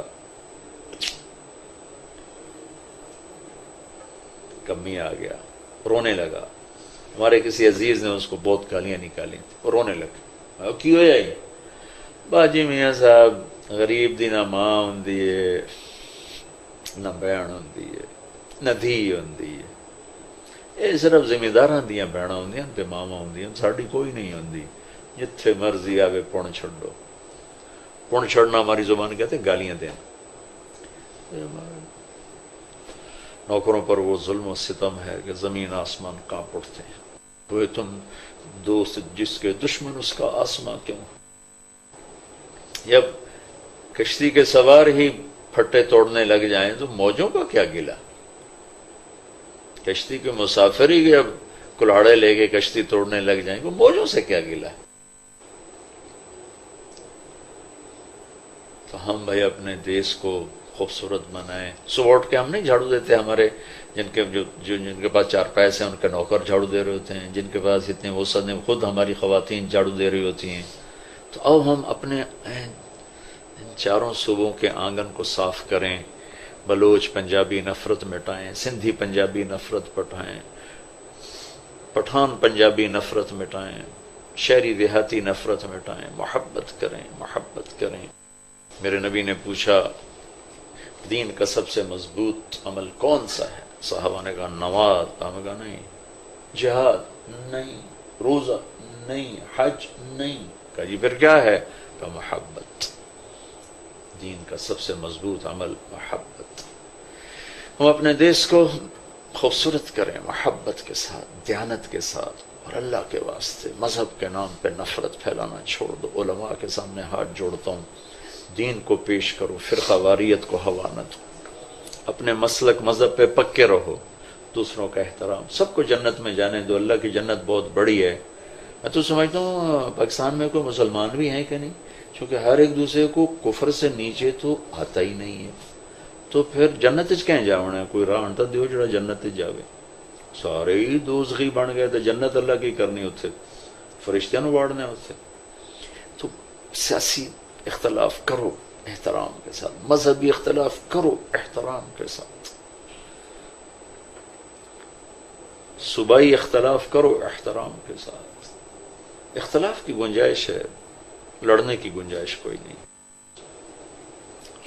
کمی آ گیا، رونے لگا۔ ہمارے کسی عزیز نے اس کو بہت گالیاں نکالی، وہ رونے لگا۔ کی ہو جائی باجی میاں صاحب، غریب دی نہ ماں ہوندی ہے، نہ بہن ہوندی ہے، نہ دھی ہوندی ہے، یہ صرف ذمہ داراں دیاں بہناں ہوندیاں تے ماما ہوندیاں، ساڈی کوئی نہیں ہوندی۔ جتھے مرضی آوے پن چھڈو، پن چھڑنا ہماری زبان کہتے ہیں گالیاں دینا۔ نوکروں پر وہ ظلم و ستم ہے کہ زمین آسمان کانپ اٹھتے ہیں۔ وہ تم دوست جس کے دشمن اس کا آسمان کیوں؟ جب کشتی کے سوار ہی پھٹے توڑنے لگ جائیں تو موجوں کا کیا گلا؟ کشتی کے مسافر ہی اب کلاڑے لے کے کشتی توڑنے لگ جائیں تو موجوں سے کیا گلا؟ ہم بھائی اپنے دیس کو خوبصورت بنائیں. صبح اٹھ کے ہم نہیں جھاڑو دیتے, ہمارے جن کے پاس 4 پیسے ہیں ان کے نوکر جھاڑو دے رہے ہوتے ہیں, جن کے پاس اتنے وسعت ہیں خود ہماری خواتین جھاڑو دے رہی ہوتی ہیں. تو اب ہم اپنے ان 4 صوبوں کے آنگن کو صاف کریں. بلوچ پنجابی نفرت مٹائیں, سندھی پنجابی نفرت پٹائیں, پٹھان پنجابی نفرت مٹائیں, شہری دیہاتی نفرت مٹائیں, محبت کریں, محبت کریں. میرے نبی نے پوچھا دین کا سب سے مضبوط عمل کون سا ہے؟ صحابہ نے کہا نماز. ہم نے کہا نہیں. جہاد نہیں. روزہ نہیں. حج نہیں. کہا جی پھر کیا ہے؟ کہا محبت. دین کا سب سے مضبوط عمل محبت. ہم اپنے دیس کو خوبصورت کریں محبت کے ساتھ, دیانت کے ساتھ, اور اللہ کے واسطے مذہب کے نام پہ نفرت پھیلانا چھوڑ دو. علماء کے سامنے ہاتھ جوڑتا ہوں, دین کو پیش کرو, فرقہ واریت کو ہوا نہ دو, اپنے مسلک مذہب پہ پکے رہو, دوسروں کا احترام. سب کو جنت میں جانے دو, اللہ کی جنت بہت بڑی ہے. میں تو سمجھتا ہوں پاکستان میں کوئی مسلمان بھی ہیں کہ نہیں, چونکہ ہر ایک دوسرے کو کفر سے نیچے تو آتا ہی نہیں ہے. تو پھر جنت کہیں جاونا ہے؟ کوئی راہ انتا دیو جڑا جنت جاوے. سارے ہی دوزخی بن گئے تو جنت اللہ کی کرنی ہوتے, فرشتیاں نو واڑنے ہوتے. تو سیاسی اختلاف کرو احترام کے ساتھ, مذہبی اختلاف کرو احترام کے ساتھ, صوبائی اختلاف کرو احترام کے ساتھ. اختلاف کی گنجائش ہے, لڑنے کی گنجائش کوئی نہیں.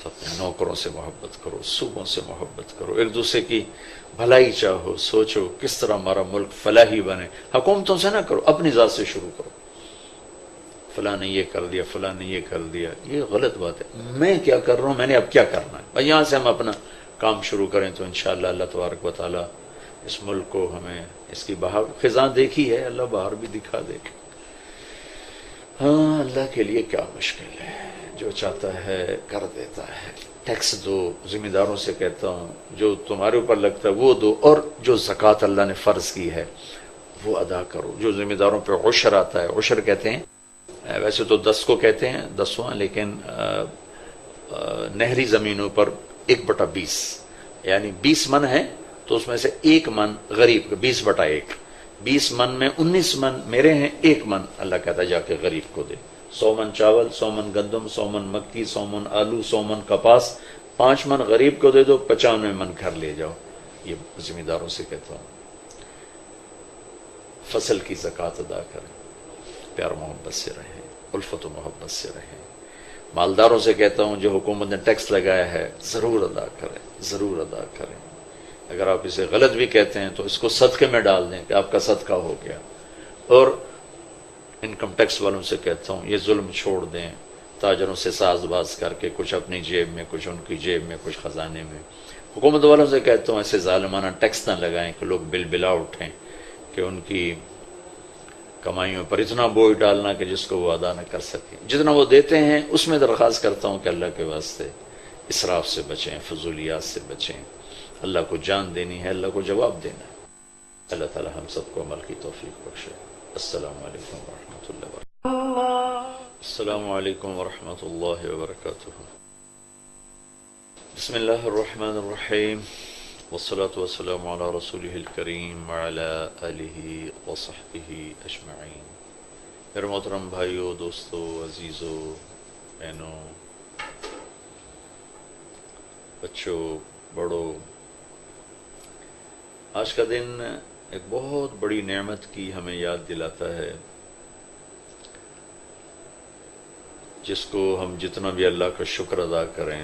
اپنے نوکروں سے محبت کرو, صوبوں سے محبت کرو, ایک دوسرے کی بھلائی چاہو, سوچو کس طرح ہمارا ملک فلاحی بنے. حکومتوں سے نہ کرو, اپنی ذات سے شروع کرو. فلاں نے یہ کر دیا, فلاں نے یہ کر دیا, یہ غلط بات ہے. میں کیا کر رہا ہوں, میں نے اب کیا کرنا ہے, بھائی یہاں سے ہم اپنا کام شروع کریں تو انشاءاللہ اللہ تبارک و تعالی اس ملک کو ہمیں اس کی بہار خزاں دیکھی ہے, اللہ بہار بھی دکھا دے. ہاں اللہ کے لیے کیا مشکل ہے, جو چاہتا ہے کر دیتا ہے. ٹیکس دو, ذمہ داروں سے کہتا ہوں جو تمہارے اوپر لگتا ہے وہ دو, اور جو زکوٰۃ اللہ نے فرض کی ہے وہ ادا کرو. جو ذمہ داروں پہ عشر آتا ہے, عشر کہتے ہیں ویسے تو 10 کو کہتے ہیں 10واں, لیکن نہری زمینوں پر 1/20 یعنی 20 من ہے تو اس میں سے 1 من غریب, 20/1, 20 من میں 19 من میرے ہیں, 1 من اللہ کہتا ہے جا کے غریب کو دے. 100 من چاول, 100 من گندم, 100 من مکی, 100 من آلو, 100 من کپاس, 5 من غریب کو دے دو, 95 من گھر لے جاؤ. یہ ذمہ داروں سے کہتا ہوں فصل کی زکوٰۃ ادا کریں, پیار محبت سے رہیں, الفت و محبت سے رہیں. مالداروں سے کہتا ہوں جو حکومت نے ٹیکس لگایا ہے ضرور ادا کریں, ضرور ادا کریں. اگر آپ اسے غلط بھی کہتے ہیں تو اس کو صدقے میں ڈال دیں کہ آپ کا صدقہ ہو گیا. اور انکم ٹیکس والوں سے کہتا ہوں یہ ظلم چھوڑ دیں, تاجروں سے ساز باز کر کے کچھ اپنی جیب میں, کچھ ان کی جیب میں, کچھ خزانے میں. حکومت والوں سے کہتا ہوں ایسے ظالمانہ ٹیکس نہ لگائیں کہ لوگ بل بلا اٹھیں, کہ ان کی کمائیوں پر اتنا بوجھ ڈالنا کہ جس کو وہ ادا نہ کر سکیں. جتنا وہ دیتے ہیں اس میں درخواست کرتا ہوں کہ اللہ کے واسطے اسراف سے بچیں, فضولیات سے بچیں. اللہ کو جان دینی ہے, اللہ کو جواب دینا ہے. اللہ تعالی ہم سب کو عمل کی توفیق بخشے. السلام علیکم ورحمۃ اللہ وبرکاتہ. السلام علیکم ورحمۃ اللہ وبرکاتہ. بسم اللہ الرحمن الرحیم, والصلاة والسلام علی رسولہ الکریم وعلی آلہ وصحبہ اجمعین. میرے محترم بھائیو, دوستو, عزیزو, بہنوں, بچوں, بڑوں, آج کا دن ایک بہت بڑی نعمت کی ہمیں یاد دلاتا ہے جس کو ہم جتنا بھی اللہ کا شکر ادا کریں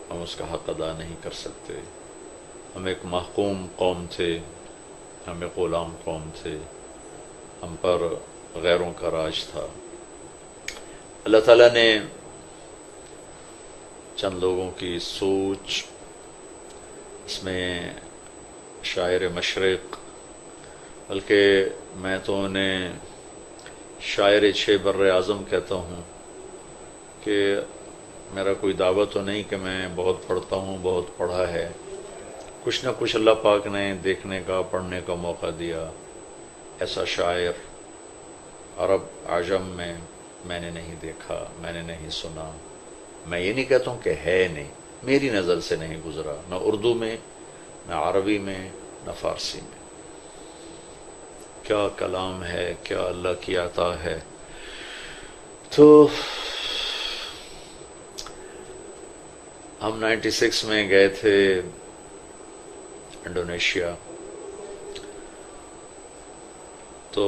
ہم اس کا حق ادا نہیں کر سکتے. ہم ایک محکوم قوم تھے, ہم ایک غلام قوم تھے, ہم پر غیروں کا راج تھا. اللہ تعالیٰ نے چند لوگوں کی سوچ, اس میں شاعر مشرق, بلکہ میں تو انہیں شاعر 6 بر اعظم کہتا ہوں, کہ میرا کوئی دعویٰ تو نہیں کہ میں بہت پڑھتا ہوں, بہت پڑھا ہے. کچھ نہ کچھ اللہ پاک نے دیکھنے کا, پڑھنے کا موقع دیا. ایسا شاعر عرب عجم میں نے نہیں دیکھا, میں نے نہیں سنا. میں یہ نہیں کہتا ہوں کہ ہے نہیں، میری نظر سے نہیں گزرا، نہ اردو میں، نہ عربی میں، نہ فارسی میں۔ کیا کلام ہے، کیا اللہ کی عطا ہے۔ تو ہم 96 میں گئے تھے انڈونیشیا، تو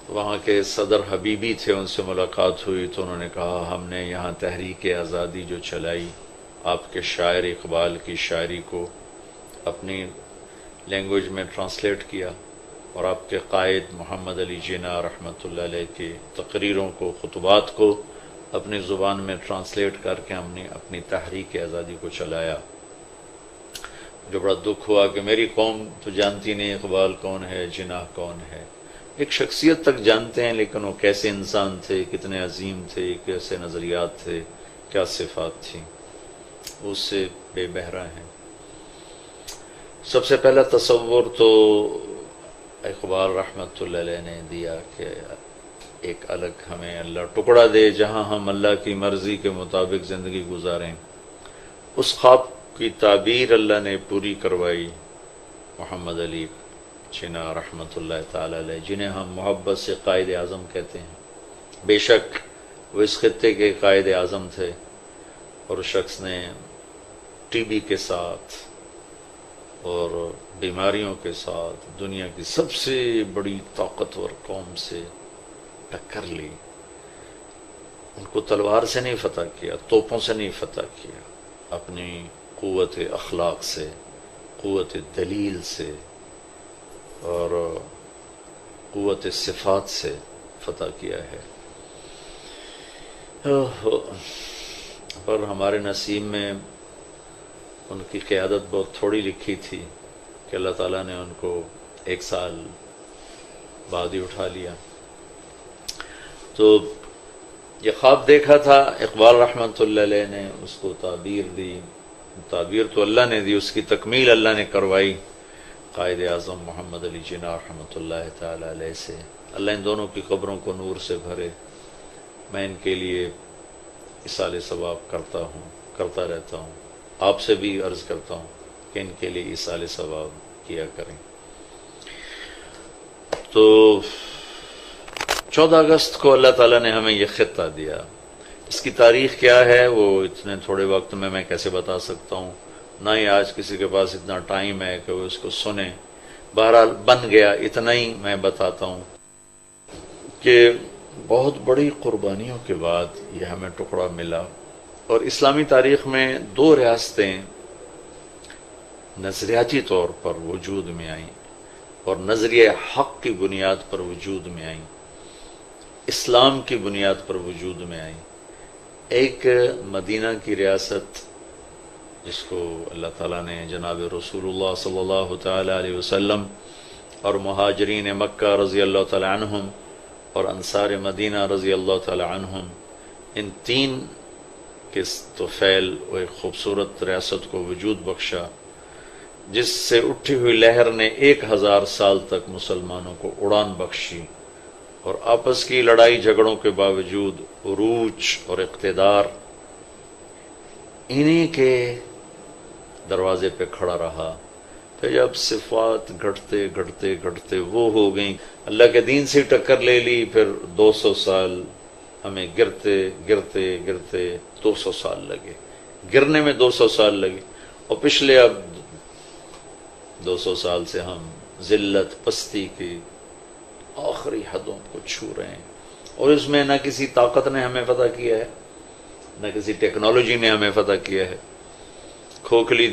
وہاں کے صدر حبیبی تھے، ان سے ملاقات ہوئی تو انہوں نے کہا ہم نے یہاں تحریک آزادی جو چلائی، آپ کے شاعر اقبال کی شاعری کو اپنی لینگویج میں ٹرانسلیٹ کیا، اور آپ کے قائد محمد علی جناح رحمۃ اللہ علیہ کی تقریروں کو، خطبات کو اپنی زبان میں ٹرانسلیٹ کر کے ہم نے اپنی تحریک آزادی کو چلایا۔ جو بڑا دکھ ہوا کہ میری قوم تو جانتی نہیں اقبال کون ہے، جناح کون ہے۔ ایک شخصیت تک جانتے ہیں، لیکن وہ کیسے انسان تھے، کتنے عظیم تھے، کیسے نظریات تھے، کیا صفات تھیں، اس سے بے بہرا ہیں۔ سب سے پہلا تصور تو اقبال رحمۃ اللہ علیہ نے دیا کہ ایک الگ ہمیں اللہ ٹکڑا دے جہاں ہم اللہ کی مرضی کے مطابق زندگی گزاریں۔ اس خواب کی تعبیر اللہ نے پوری کروائی محمد علی جناح رحمۃ اللہ تعالی علیہ، جنہیں ہم محبت سے قائد اعظم کہتے ہیں۔ بے شک وہ اس خطے کے قائد اعظم تھے، اور اس شخص نے ٹی بی کے ساتھ اور بیماریوں کے ساتھ دنیا کی سب سے بڑی طاقتور قوم سے ٹکر لی۔ ان کو تلوار سے نہیں فتح کیا، توپوں سے نہیں فتح کیا، اپنی قوت اخلاق سے، قوت دلیل سے اور قوت صفات سے فتح کیا ہے۔ پر ہمارے نصیب میں ان کی قیادت بہت تھوڑی لکھی تھی کہ اللہ تعالیٰ نے ان کو 1 سال بعد ہی اٹھا لیا۔ تو یہ خواب دیکھا تھا اقبال رحمۃ اللہ علیہ نے، اس کو تعبیر دی، تعبیر تو اللہ نے دی، اس کی تکمیل اللہ نے کروائی قائد اعظم محمد علی جناح رحمۃ اللہ تعالی علیہ سے۔ اللہ ان دونوں کی قبروں کو نور سے بھرے۔ میں ان کے لیے اصال ثواب کرتا رہتا ہوں، آپ سے بھی عرض کرتا ہوں کہ ان کے لیے اصال ثواب کیا کریں۔ تو 14 اگست کو اللہ تعالیٰ نے ہمیں یہ خطہ دیا۔ اس کی تاریخ کیا ہے وہ اتنے تھوڑے وقت میں کیسے بتا سکتا ہوں، نہ ہی آج کسی کے پاس اتنا ٹائم ہے کہ وہ اس کو سنے۔ بہرحال بن گیا، اتنا ہی میں بتاتا ہوں کہ بہت بڑی قربانیوں کے بعد یہ ہمیں ٹکڑا ملا، اور اسلامی تاریخ میں 2 ریاستیں نظریاتی طور پر وجود میں آئیں اور نظریہ حق کی بنیاد پر وجود میں آئیں، اسلام کی بنیاد پر وجود میں آئیں۔ ایک مدینہ کی ریاست جس کو اللہ تعالیٰ نے جناب رسول اللہ صلی اللہ تعالی علیہ وسلم اور مہاجرین مکہ رضی اللہ تعالی عنہم اور انصار مدینہ رضی اللہ تعالی عنہم، ان 3 کے طفیل و ایک خوبصورت ریاست کو وجود بخشا، جس سے اٹھی ہوئی لہر نے 1000 سال تک مسلمانوں کو اڑان بخشی، اور آپس کی لڑائی جھگڑوں کے باوجود عروج اور اقتدار انہی کے دروازے پہ کھڑا رہا۔ پھر جب صفات گھٹتے گھٹتے گھٹتے وہ ہو گئیں، اللہ کے دین سے ٹکر لے لی، پھر 200 سال ہمیں گرتے گرتے گرتے 200 سال لگے، گرنے میں 200 سال لگے، اور پچھلے اب 200 سال سے ہم ذلت پستی کی آخری حدوں کو چھو رہے ہیں، اور اس میں نہ کسی طاقت نے ہمیں فتح کیا ہے، نہ کسی ٹیکنالوجی نے ہمیں فتح کیا ہے۔ کھوکھلی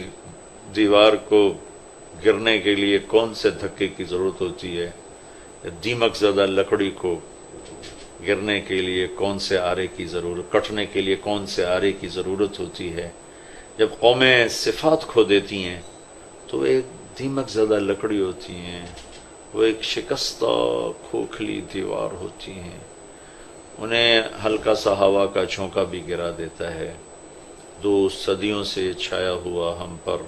دیوار کو گرنے کے لیے کون سے دھکے کی ضرورت ہوتی ہے، دیمک زدہ لکڑی کو گرنے کے لیے کون سے آرے کی ضرورت، کٹنے کے لیے کون سے آرے کی ضرورت ہوتی ہے۔ جب قومیں صفات کھو دیتی ہیں تو ایک دیمک زدہ لکڑی ہوتی ہیں، وہ ایک شکستہ کھوکھلی دیوار ہوتی ہیں، انہیں ہلکا سا ہوا کا جھونکا بھی گرا دیتا ہے۔ 2 صدیوں سے چھایا ہوا ہم پر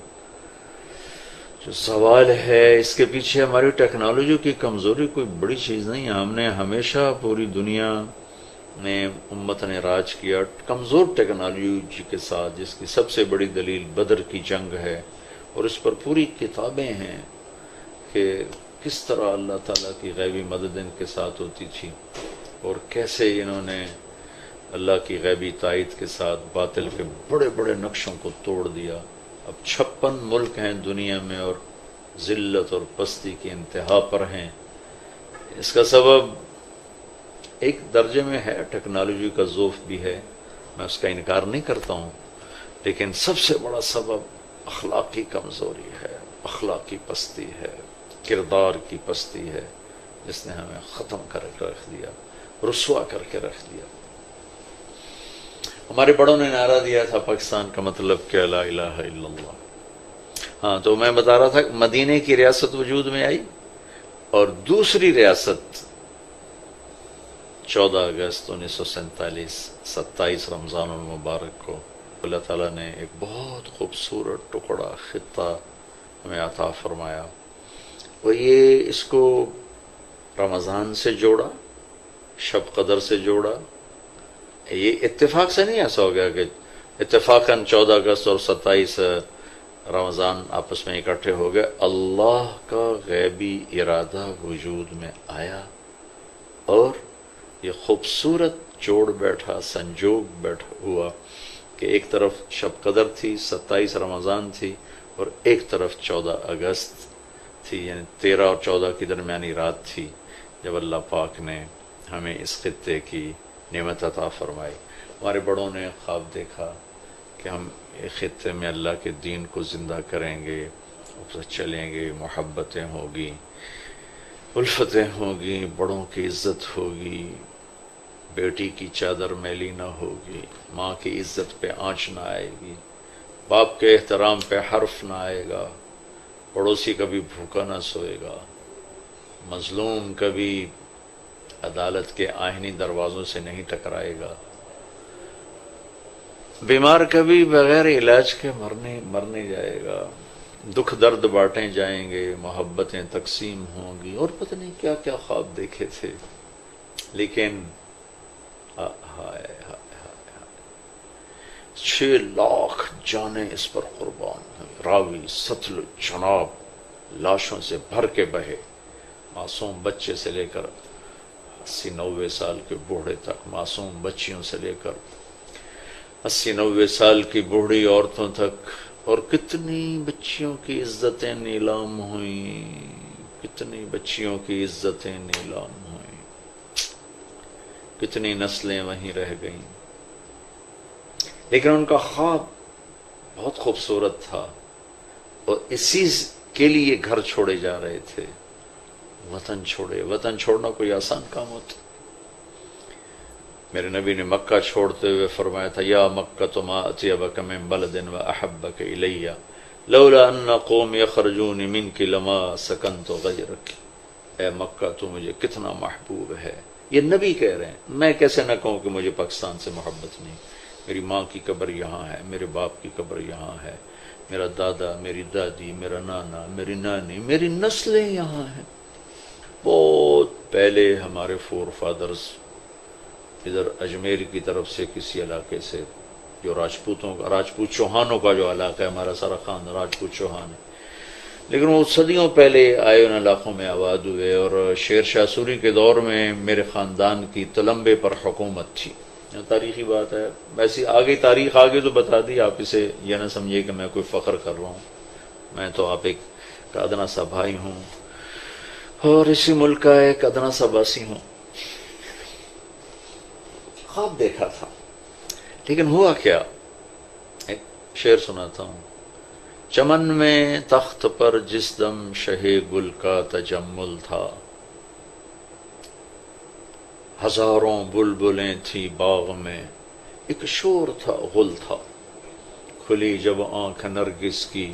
جو سوال ہے، اس کے پیچھے ہماری ٹیکنالوجی کی کمزوری کوئی بڑی چیز نہیں ہے۔ ہم نے ہمیشہ پوری دنیا میں امت نے راج کیا کمزور ٹیکنالوجی کے ساتھ، جس کی سب سے بڑی دلیل بدر کی جنگ ہے، اور اس پر پوری کتابیں ہیں کہ کس طرح اللہ تعالیٰ کی غیبی مدد ان کے ساتھ ہوتی تھی، اور کیسے انہوں نے اللہ کی غیبی تائید کے ساتھ باطل کے بڑے بڑے نقشوں کو توڑ دیا۔ اب 56 ملک ہیں دنیا میں اور ذلت اور پستی کی انتہا پر ہیں۔ اس کا سبب ایک درجے میں ہے، ٹیکنالوجی کا ذوف بھی ہے، میں اس کا انکار نہیں کرتا ہوں، لیکن سب سے بڑا سبب اخلاقی کمزوری ہے، اخلاقی پستی ہے، کردار کی پستی ہے، جس نے ہمیں ختم کر کے رکھ دیا، رسوا کر کے رکھ دیا۔ ہمارے بڑوں نے نعرہ دیا تھا پاکستان کا مطلب کیا، لا الہ الا اللہ۔ ہاں، تو میں بتا رہا تھا مدینے کی ریاست وجود میں آئی، اور دوسری ریاست 14 اگست 1947 27 رمضان المبارک کو اللہ تعالیٰ نے ایک بہت خوبصورت ٹکڑا خطہ ہمیں عطا فرمایا، اور یہ اس کو رمضان سے جوڑا، شب قدر سے جوڑا۔ یہ اتفاق سے نہیں ایسا ہو گیا کہ اتفاقاً 14 اگست اور 27 رمضان آپس میں اکٹھے ہو گئے۔ اللہ کا غیبی ارادہ وجود میں آیا، اور یہ خوبصورت جوڑ بیٹھا، سنجوگ بیٹھا ہوا کہ ایک طرف شب قدر تھی، 27 رمضان تھی، اور ایک طرف 14 اگست تھی، یعنی 13 اور 14 کی درمیانی رات تھی جب اللہ پاک نے ہمیں اس خطے کی نعمت عطا فرمائی۔ ہمارے بڑوں نے خواب دیکھا کہ ہم ایک خطے میں اللہ کے دین کو زندہ کریں گے، اسے چلیں گے، محبتیں ہوگی، الفتیں ہوگی، بڑوں کی عزت ہوگی، بیٹی کی چادر میلی نہ ہوگی، ماں کی عزت پہ آنچ نہ آئے گی، باپ کے احترام پہ حرف نہ آئے گا، پڑوسی کبھی بھوکا نہ سوئے گا، مظلوم کبھی عدالت کے آئینی دروازوں سے نہیں ٹکرائے گا، بیمار کبھی بغیر علاج کے مرنے جائے گا، دکھ درد بانٹے جائیں گے، محبتیں تقسیم ہوں گی، اور پتہ نہیں کیا کیا خواب دیکھے تھے۔ لیکن 6 لاکھ جانیں اس پر قربان ہوئی، راوی ستلج چناب لاشوں سے بھر کے بہے، معصوم بچے سے لے کر 80-90 سال کے بوڑھے تک، معصوم بچیوں سے لے کر 80-90 سال کی بوڑھی عورتوں تک، اور کتنی بچیوں کی عزتیں نیلام ہوئیں، کتنی بچیوں کی عزتیں نیلام ہوئیں، کتنی نسلیں وہیں رہ گئیں۔ لیکن ان کا خواب بہت خوبصورت تھا، اور اسی کے لیے گھر چھوڑے جا رہے تھے، وطن چھوڑے۔ وطن چھوڑنا کوئی آسان کام ہوتا؟ میرے نبی نے مکہ چھوڑتے ہوئے فرمایا تھا، یا مکہ ما اطیبک من بلد و احبک الی لولا ان قوم یخرجون منک لما سکنت غیرک۔ اے مکہ تو مجھے کتنا محبوب ہے۔ یہ نبی کہہ رہے ہیں، میں کیسے نہ کہوں کہ مجھے پاکستان سے محبت نہیں۔ میری ماں کی قبر یہاں ہے، میرے باپ کی قبر یہاں ہے، میرا دادا، میری دادی، میرا نانا، میری نانی، میری نسلیں یہاں ہیں۔ بہت پہلے ہمارے فور فادرز ادھر اجمیر کی طرف سے کسی علاقے سے، جو راجپوت چوہانوں کا جو علاقہ ہے، ہمارا سارا خاندان راجپوت چوہان ہے، لیکن وہ صدیوں پہلے آئے ان علاقوں میں آباد ہوئے، اور شیر شاہ سوری کے دور میں میرے خاندان کی تلمبے پر حکومت تھی۔ تاریخی بات ہے، ویسی آگے تاریخ آگے تو بتا دی، آپ اسے یہ نہ سمجھیے کہ میں کوئی فخر کر رہا ہوں، میں تو آپ ایک ادنا سا بھائی ہوں، اور اسی ملک کا ایک ادنا سا باسی ہوں۔ خواب دیکھا تھا، لیکن ہوا کیا؟ ایک شعر سناتا ہوں۔ چمن میں تخت پر جس دم شہ گل کا تجمل تھا، ہزاروں بلبلیں تھی باغ میں، ایک شور تھا غل تھا، کھلی جب آنکھ نرگس کی،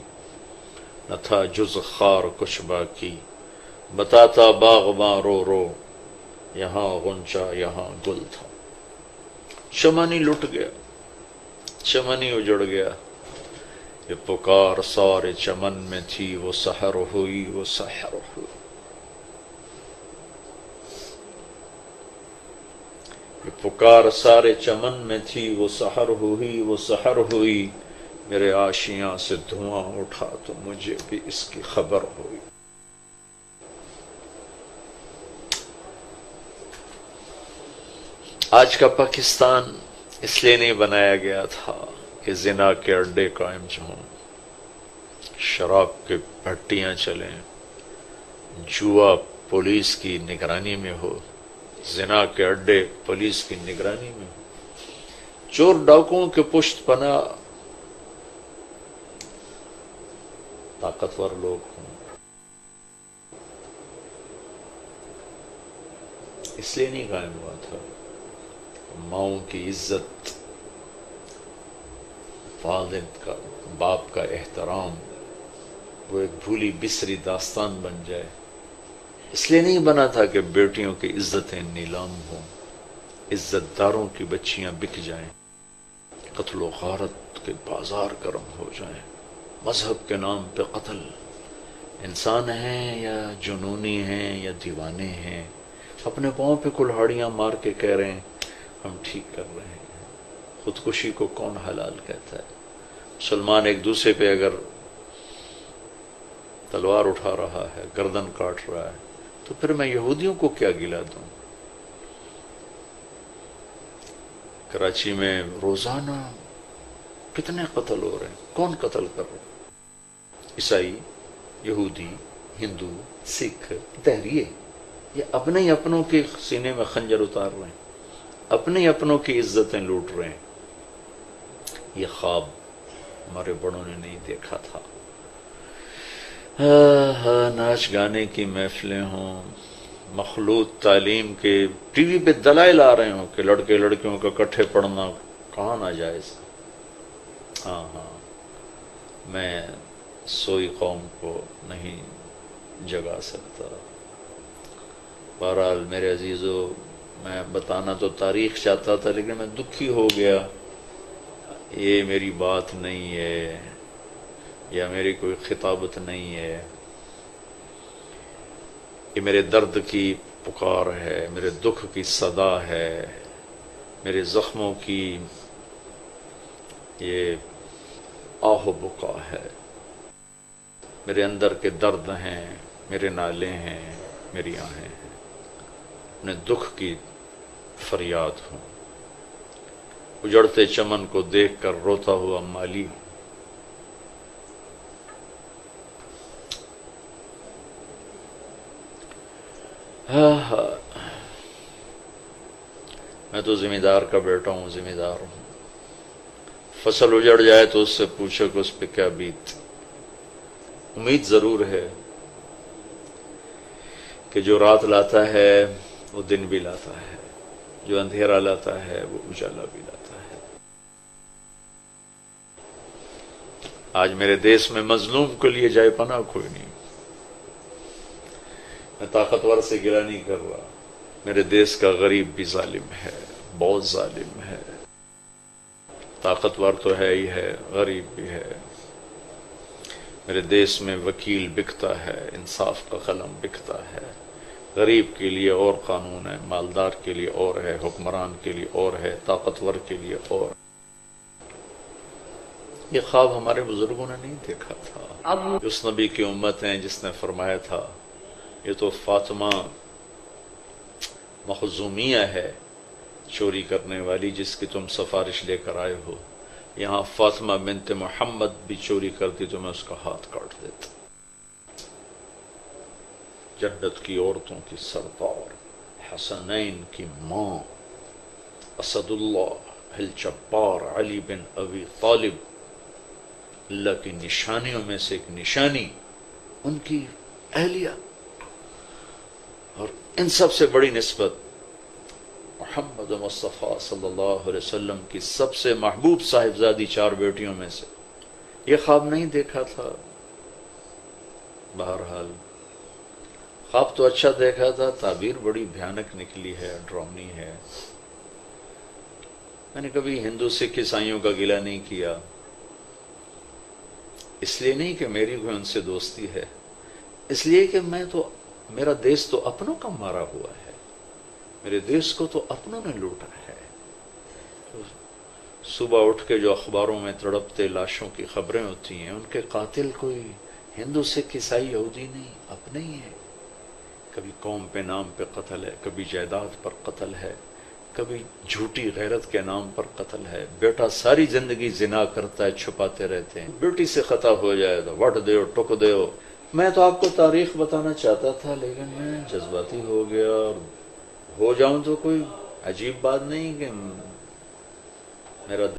نہ تھا جز خار کچھ باقی، بتاتا باغباں رو رو، یہاں غنچہ یہاں گل تھا۔ چمن ہی لٹ گیا، چمن ہی اجڑ گیا، یہ پکار سارے چمن میں تھی، وہ سحر ہوئی، وہ سحر ہوئی۔ کہ پکار سارے چمن میں تھی، وہ سحر ہوئی وہ سحر ہوئی، میرے آشیاں سے دھواں اٹھا تو مجھے بھی اس کی خبر ہوئی۔ آج کا پاکستان اس لیے نہیں بنایا گیا تھا کہ زنا کے اڈے قائم ہوں، شراب کے بھٹیاں چلیں، جوا پولیس کی نگرانی میں ہو، زنا کے اڈے پولیس کی نگرانی میں ہو، چور ڈاکوؤں کے پشت پناہ طاقتور لوگ ہوں۔ اس لیے نہیں قائم ہوا تھا۔ ماؤں کی عزت، والد کا، باپ کا احترام، وہ ایک بھولی بسری داستان بن جائے۔ اس لیے نہیں بنا تھا کہ بیٹیوں کی عزتیں نیلام ہوں، عزت داروں کی بچیاں بک جائیں، قتل و غارت کے بازار گرم ہو جائیں، مذہب کے نام پہ قتل۔ انسان ہیں یا جنونی ہیں یا دیوانے ہیں، اپنے پاؤں پہ کلہاڑیاں مار کے کہہ رہے ہیں ہم ٹھیک کر رہے ہیں۔ خودکشی کو کون حلال کہتا ہے؟ مسلمان ایک دوسرے پہ اگر تلوار اٹھا رہا ہے، گردن کاٹ رہا ہے، تو پھر میں یہودیوں کو کیا گلا دوں؟ کراچی میں روزانہ کتنے قتل ہو رہے ہیں، کون قتل کر رہے ہیں؟ عیسائی، یہودی، ہندو، سکھ، دہریے، یہ اپنے ہی اپنوں کے سینے میں خنجر اتار رہے ہیں، اپنے ہی اپنوں کی عزتیں لوٹ رہے ہیں۔ یہ خواب ہمارے بڑوں نے نہیں دیکھا تھا۔ ناچ گانے کی محفلیں ہوں، مخلوط تعلیم کے ٹی وی پہ دلائل آ رہے ہوں کہ لڑکے لڑکیوں کا اکٹھے پڑھنا کہاں ناجائز۔ ہاں میں سوئی قوم کو نہیں جگا سکتا۔ بہرحال میرے عزیزو، میں بتانا تو تاریخ چاہتا تھا لیکن میں دکھی ہو گیا۔ یہ میری بات نہیں ہے یا میری کوئی خطابت نہیں ہے، یہ میرے درد کی پکار ہے، میرے دکھ کی صدا ہے، میرے زخموں کی یہ آہ و بکا ہے، میرے اندر کے درد ہیں، میرے نالے ہیں، میری آہیں ہیں، اپنے دکھ کی فریاد ہوں۔ اجڑتے چمن کو دیکھ کر روتا ہوا مالی، میں تو ذمہ دار کا بیٹا ہوں، ذمہ دار ہوں۔ فصل اجڑ جائے تو اس سے پوچھو کہ اس پہ کیا بیت۔ امید ضرور ہے کہ جو رات لاتا ہے وہ دن بھی لاتا ہے، جو اندھیرا لاتا ہے وہ اجالا بھی لاتا ہے۔ آج میرے دیس میں مظلوم کے لیے جائے پناہ کوئی نہیں۔ میں طاقتور سے گلہ نہیں کر رہا، میرے دیس کا غریب بھی ظالم ہے، بہت ظالم ہے۔ طاقتور تو ہے ہی ہے، غریب بھی ہے۔ میرے دیس میں وکیل بکتا ہے، انصاف کا قلم بکتا ہے۔ غریب کے لیے اور قانون ہے، مالدار کے لیے اور ہے، حکمران کے لیے اور ہے، طاقتور کے لیے اور۔ یہ خواب ہمارے بزرگوں نے نہیں دیکھا تھا۔ اس نبی کی امت ہیں جس نے فرمایا تھا یہ تو فاطمہ مخزومیہ ہے چوری کرنے والی، جس کی تم سفارش لے کر آئے ہو، یہاں فاطمہ بنت محمد بھی چوری کرتی تو میں اس کا ہاتھ کاٹ دیتا۔ جنت کی عورتوں کی سردار، حسنین کی ماں، اسد اللہ الجبار علی بن ابی طالب، اللہ کی نشانیوں میں سے ایک نشانی ان کی اہلیہ، اور ان سب سے بڑی نسبت محمد مصطفیٰ صلی اللہ علیہ وسلم کی سب سے محبوب صاحبزادی 4 بیٹیوں میں سے۔ یہ خواب نہیں دیکھا تھا۔ بہرحال خواب تو اچھا دیکھا تھا، تعبیر بڑی بھیانک نکلی ہے، ڈراؤنی ہے۔ میں نے کبھی ہندو سکھ عیسائیوں کا گلہ نہیں کیا، اس لیے نہیں کہ میری کوئی ان سے دوستی ہے، اس لیے کہ میرا دیس تو اپنوں کا مارا ہوا ہے۔ میرے دیس کو تو اپنوں نے لوٹا ہے۔ صبح اٹھ کے جو اخباروں میں تڑپتے لاشوں کی خبریں ہوتی ہیں، ان کے قاتل کوئی ہندو سکھ عیسائی یہودی نہیں، اپنے ہی ہے۔ کبھی قوم پہ نام پہ قتل ہے، کبھی جائیداد پر قتل ہے، کبھی جھوٹی غیرت کے نام پر قتل ہے۔ بیٹا ساری زندگی زنا کرتا ہے، چھپاتے رہتے ہیں، بیٹی سے خطا ہو جائے تو وٹ دیو ٹک دیو۔ میں تو آپ کو تاریخ بتانا چاہتا تھا، لیکن میں جذباتی ہو گیا، اور ہو جاؤں تو کوئی عجیب بات نہیں کہ میرا